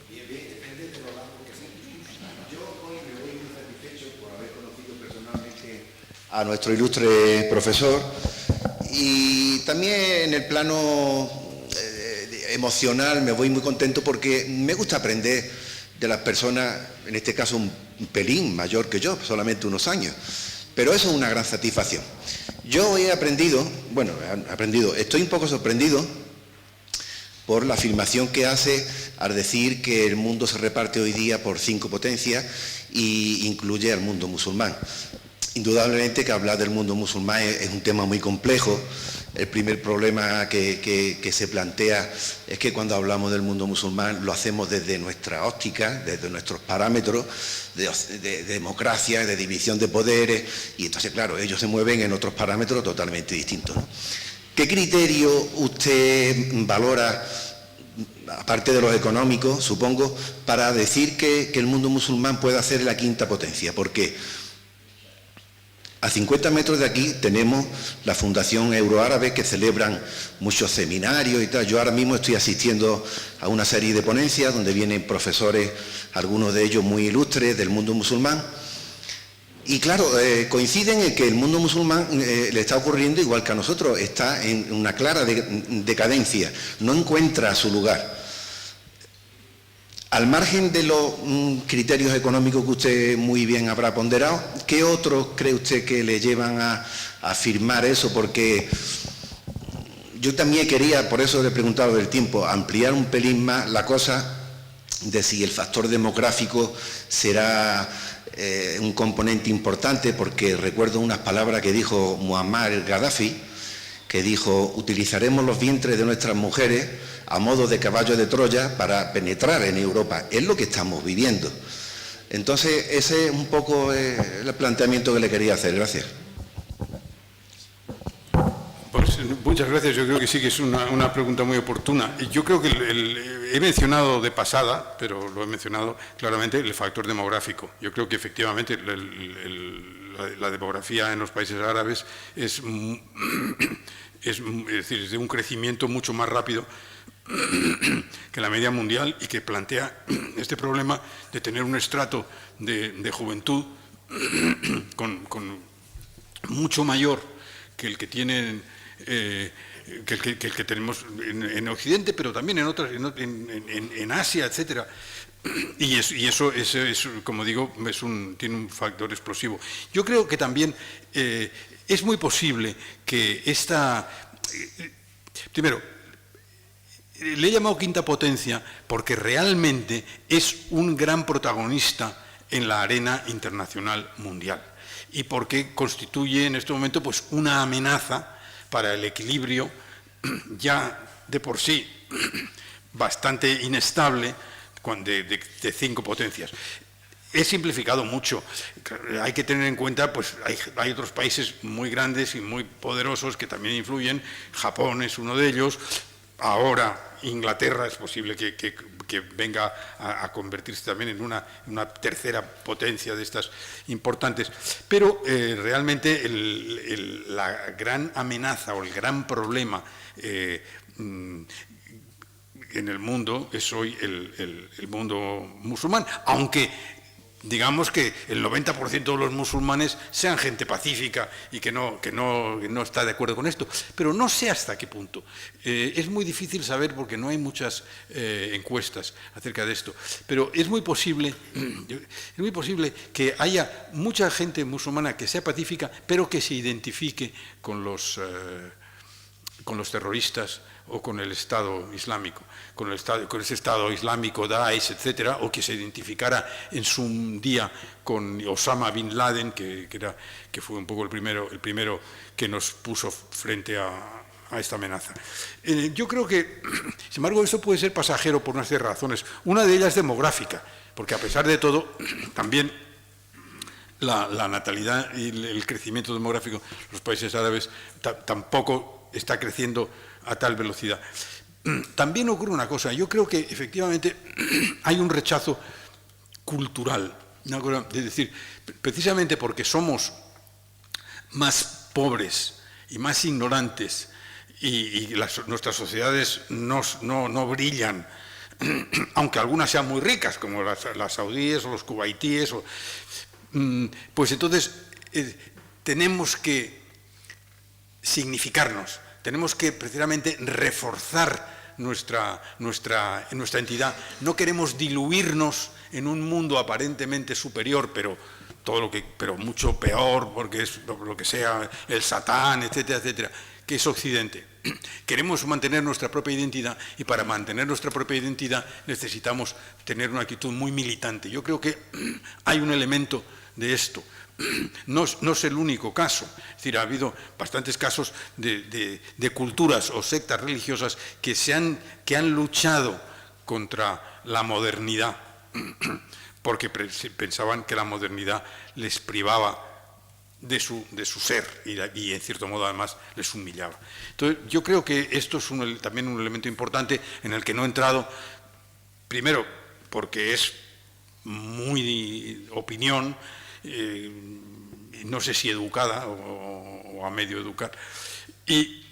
Bien, depende de lo largo que sea. Yo hoy me voy muy satisfecho por haber conocido personalmente a nuestro ilustre profesor y también en el plano emocional me voy muy contento porque me gusta aprender de las personas, en este caso un pelín mayor que yo, solamente unos años, pero eso es una gran satisfacción. Yo he aprendido, estoy un poco sorprendido por la afirmación que hace al decir que el mundo se reparte hoy día por 5 potencias e incluye al mundo musulmán. Indudablemente que hablar del mundo musulmán es un tema muy complejo. El primer problema que se plantea es que cuando hablamos del mundo musulmán lo hacemos desde nuestra óptica, desde nuestros parámetros de democracia, de división de poderes, y entonces, claro, ellos se mueven en otros parámetros totalmente distintos, ¿no? ¿Qué criterio usted valora, aparte de los económicos, supongo, para decir que el mundo musulmán puede ser la 5ª potencia? Porque a 50 metros de aquí tenemos la Fundación Euroárabe, que celebran muchos seminarios y tal. Yo ahora mismo estoy asistiendo a una serie de ponencias donde vienen profesores, algunos de ellos muy ilustres del mundo musulmán. Y claro, coinciden en que el mundo musulmán le está ocurriendo igual que a nosotros, está en una clara decadencia, no encuentra su lugar. Al margen de los criterios económicos que usted muy bien habrá ponderado, ¿qué otros cree usted que le llevan a afirmar eso? Porque yo también quería, por eso le he preguntado del tiempo, ampliar un pelín más la cosa de si el factor demográfico será un componente importante, porque recuerdo unas palabras que dijo Muammar Gaddafi, que dijo: utilizaremos los vientres de nuestras mujeres a modo de caballo de Troya para penetrar en Europa. Es lo que estamos viviendo. Entonces, ese es un poco el planteamiento que le quería hacer. Gracias. Pues muchas gracias. Yo creo que sí que es una pregunta muy oportuna. Y yo creo que he mencionado de pasada, pero lo he mencionado claramente, el factor demográfico. Yo creo que efectivamente la demografía en los países árabes es decir, es de un crecimiento mucho más rápido que la media mundial y que plantea este problema de tener un estrato de juventud con mucho mayor que el que tienen que el que tenemos en Occidente, pero también en otras, en Asia, etcétera. Y eso es, como digo, tiene un factor explosivo. Yo creo que también es muy posible que primero, le he llamado quinta potencia porque realmente es un gran protagonista en la arena internacional mundial y porque constituye en este momento pues una amenaza para el equilibrio ya de por sí bastante inestable de 5 potencias. He simplificado mucho. Hay que tener en cuenta, pues hay otros países muy grandes y muy poderosos que también influyen. Japón es uno de ellos. Ahora Inglaterra es posible que venga a convertirse también en una tercera potencia de estas importantes. Pero realmente la gran amenaza o el gran problema en el mundo es hoy el mundo musulmán, aunque digamos que el 90% de los musulmanes sean gente pacífica y que no está de acuerdo con esto. Pero no sé hasta qué punto. Es muy difícil saber porque no hay muchas encuestas acerca de esto. Pero es muy posible que haya mucha gente musulmana que sea pacífica, pero que se identifique con los terroristas o con el Estado Islámico, con ese Estado Islámico, Daesh, etcétera, o que se identificara en su día con Osama Bin Laden, que fue un poco el primero que nos puso frente a esta amenaza. Yo creo que, sin embargo, esto puede ser pasajero por una serie de razones. Una de ellas es demográfica, porque a pesar de todo, también la natalidad y el crecimiento demográfico en los países árabes tampoco está creciendo a tal velocidad. También ocurre una cosa, yo creo que efectivamente hay un rechazo cultural, es decir, precisamente porque somos más pobres y más ignorantes y nuestras sociedades no brillan, aunque algunas sean muy ricas, como las saudíes o los cuvaitíes, pues entonces tenemos que significarnos. Tenemos que precisamente reforzar nuestra entidad. No queremos diluirnos en un mundo aparentemente superior, pero mucho peor, porque es lo que sea el Satán, etcétera, etcétera, que es Occidente. Queremos mantener nuestra propia identidad y para mantener nuestra propia identidad necesitamos tener una actitud muy militante. Yo creo que hay un elemento de esto. No es el único caso, es decir, ha habido bastantes casos de culturas o sectas religiosas que han luchado contra la modernidad, porque pensaban que la modernidad les privaba de su ser y en cierto modo además les humillaba. Entonces yo creo que esto es también un elemento importante en el que no he entrado, primero porque es muy opinión, no sé si educada o a medio educar,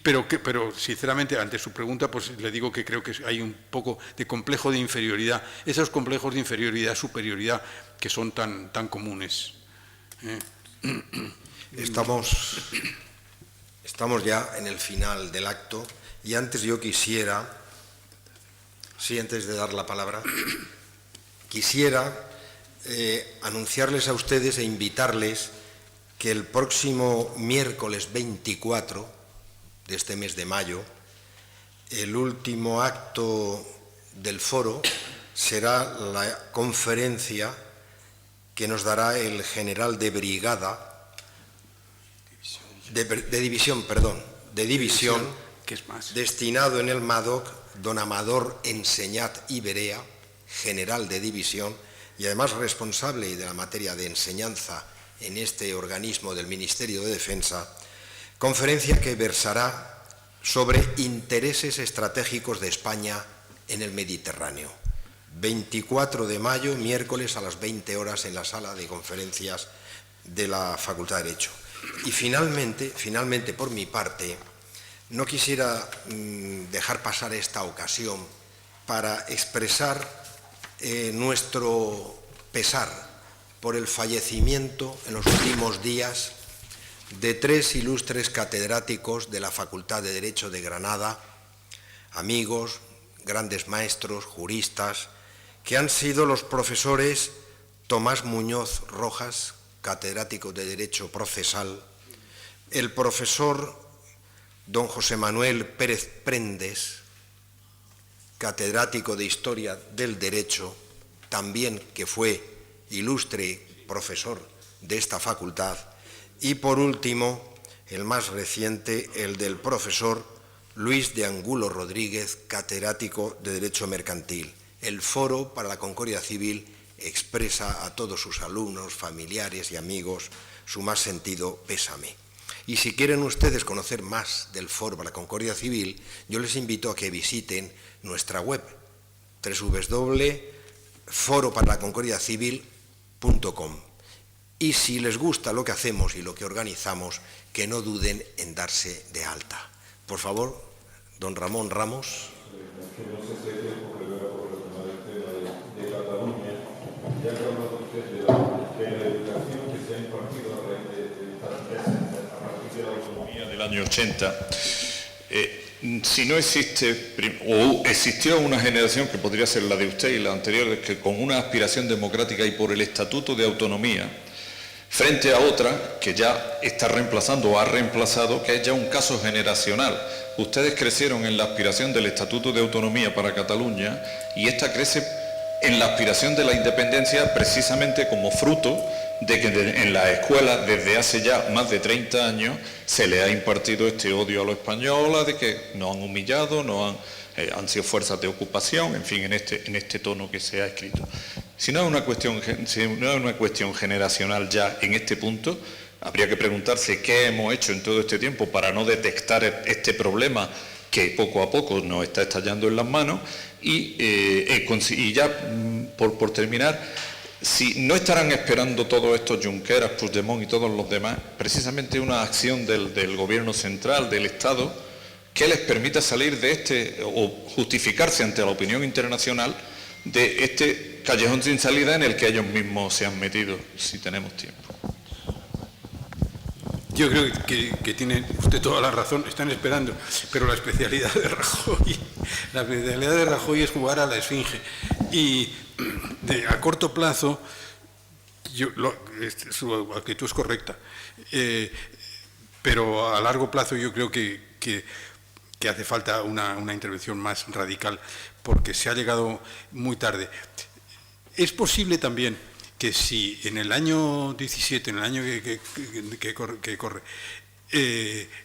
pero sinceramente ante su pregunta pues le digo que creo que hay un poco de complejo de inferioridad, esos complejos de inferioridad, superioridad que son tan comunes. Estamos ya en el final del acto y antes yo quisiera, antes de dar la palabra, quisiera anunciarles a ustedes e invitarles que el próximo miércoles 24 de este mes de mayo, el último acto del foro será la conferencia que nos dará el general de brigada, de división, ¿Qué es más? destinado en el MADOC, don Amador Enseñat y Berea, general de división, y además responsable de la materia de enseñanza en este organismo del Ministerio de Defensa, conferencia que versará sobre intereses estratégicos de España en el Mediterráneo. 24 de mayo, miércoles a las 20 horas en la sala de conferencias de la Facultad de Derecho. Y finalmente, por mi parte, no quisiera dejar pasar esta ocasión para expresar nuestro pesar por el fallecimiento en los últimos días de 3 ilustres catedráticos de la Facultad de Derecho de Granada, amigos, grandes maestros, juristas, que han sido los profesores Tomás Muñoz Rojas, catedrático de Derecho Procesal, el profesor don José Manuel Pérez Prendes, catedrático de Historia del Derecho, también que fue ilustre profesor de esta facultad, y por último, el más reciente, el del profesor Luis de Angulo Rodríguez, catedrático de Derecho Mercantil. El Foro para la Concordia Civil expresa a todos sus alumnos, familiares y amigos su más sentido pésame. Y si quieren ustedes conocer más del Foro para la Concordia Civil, yo les invito a que visiten nuestra web, www.foroparalaconcordiacivil.com. Y si les gusta lo que hacemos y lo que organizamos, que no duden en darse de alta. Por favor, don Ramón Ramos. Ya que habló usted de la educación que se ha impartido a partir de la autonomía del año 80, si no existe, o existió una generación que podría ser la de usted y la anterior, que con una aspiración democrática y por el Estatuto de Autonomía, frente a otra que ya está reemplazando o ha reemplazado, que es ya un caso generacional. Ustedes crecieron en la aspiración del Estatuto de Autonomía para Cataluña y esta crece en la aspiración de la independencia precisamente como fruto de que en la escuela desde hace ya más de 30 años se le ha impartido este odio a los españoles, de que nos han humillado, han sido fuerzas de ocupación, en fin, en este tono que se ha escrito. Si no es una cuestión generacional ya en este punto, habría que preguntarse qué hemos hecho en todo este tiempo para no detectar este problema que poco a poco nos está estallando en las manos. Y ya, por terminar, si no estarán esperando todos estos Junqueras, Puigdemont y todos los demás, precisamente una acción del gobierno central, del Estado, que les permita salir de o justificarse ante la opinión internacional de este callejón sin salida en el que ellos mismos se han metido, si tenemos tiempo. Yo creo que tiene usted toda la razón, están esperando, pero la especialidad de Rajoy es jugar a la esfinge. Y a corto plazo, su actitud es correcta, pero a largo plazo yo creo que hace falta una intervención más radical, porque se ha llegado muy tarde. Es posible también que si en el año 17, en el año que corre,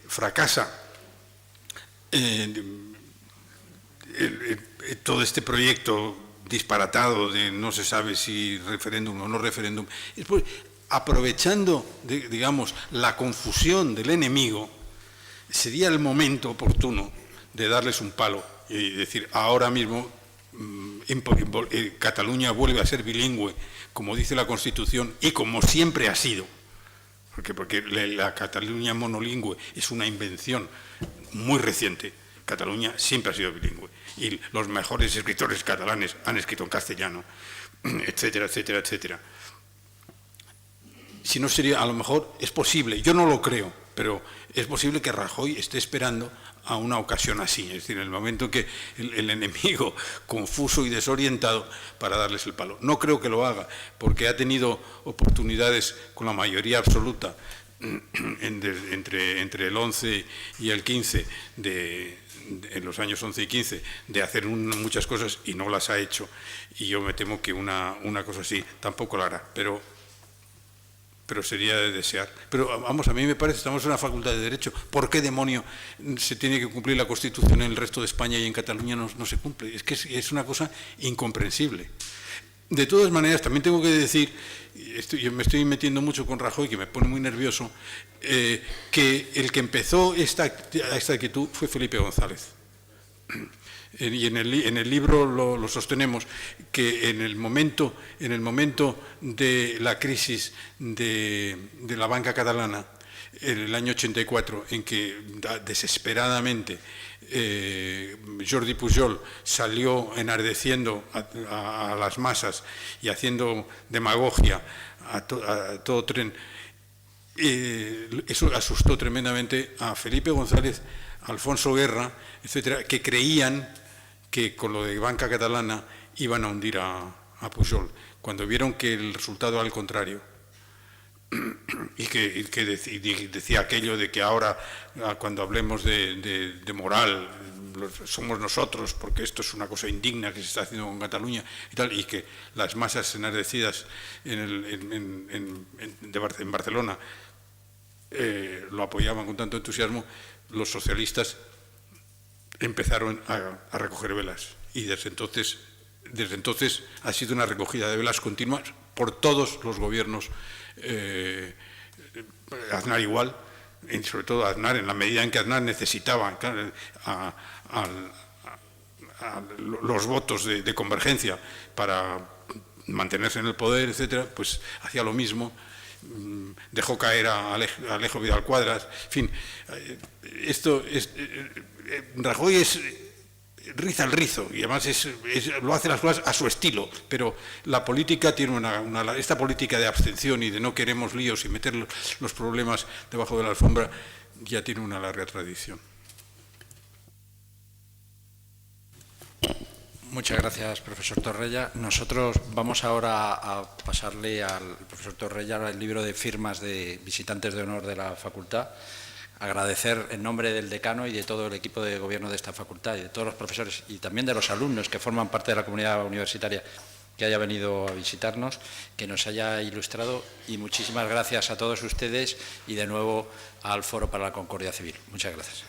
fracasa todo este proyecto disparatado de no se sabe si referéndum o no referéndum, aprovechando, digamos, la confusión del enemigo, sería el momento oportuno de darles un palo y decir, ahora mismo Cataluña vuelve a ser bilingüe, como dice la Constitución y como siempre ha sido, porque la Cataluña monolingüe es una invención muy reciente. Cataluña siempre ha sido bilingüe y los mejores escritores catalanes han escrito en castellano, etcétera, etcétera, etcétera. Si no sería, a lo mejor es posible, yo no lo creo, pero es posible que Rajoy esté esperando a una ocasión así, es decir, en el momento que el enemigo confuso y desorientado para darles el palo. No creo que lo haga, porque ha tenido oportunidades con la mayoría absoluta entre el 11 y el 15 en los años 11 y 15 de hacer muchas cosas y no las ha hecho, y yo me temo que una cosa así tampoco la hará, pero sería de desear. Pero vamos, a mí me parece, estamos en una facultad de Derecho, ¿por qué demonio se tiene que cumplir la Constitución en el resto de España y en Cataluña no se cumple? Es que es una cosa incomprensible. De todas maneras, también tengo que decir, yo me estoy metiendo mucho con Rajoy, que me pone muy nervioso, que el que empezó esta actitud fue Felipe González. Y en el libro lo sostenemos, que en el momento de la crisis de la banca catalana, en el año 84, en que desesperadamente Jordi Pujol salió enardeciendo a las masas y haciendo demagogia a todo tren, eso asustó tremendamente a Felipe González, a Alfonso Guerra, etcétera, que creían que con lo de Banca Catalana iban a hundir a Pujol, cuando vieron que el resultado era al contrario. Y que decía aquello de que ahora, cuando hablemos de moral, somos nosotros, porque esto es una cosa indigna que se está haciendo con Cataluña y tal, y que las masas enardecidas en Barcelona lo apoyaban con tanto entusiasmo, los socialistas empezaron a recoger velas, y desde entonces ha sido una recogida de velas continua por todos los gobiernos. Aznar igual, sobre todo Aznar, en la medida en que Aznar necesitaba los votos de convergencia para mantenerse en el poder, etcétera, pues hacía lo mismo. Dejó caer a Alejo Vidal Quadras, en fin, Rajoy riza el rizo y además lo hace las cosas a su estilo, pero la política tiene esta política de abstención y de no queremos líos y meter los problemas debajo de la alfombra ya tiene una larga tradición. Muchas gracias, profesor Torrella. Nosotros vamos ahora a pasarle al profesor Torrella el libro de firmas de visitantes de honor de la facultad. Agradecer en nombre del decano y de todo el equipo de gobierno de esta facultad y de todos los profesores y también de los alumnos que forman parte de la comunidad universitaria que haya venido a visitarnos, que nos haya ilustrado, y muchísimas gracias a todos ustedes y de nuevo al Foro para la Concordia Civil. Muchas gracias.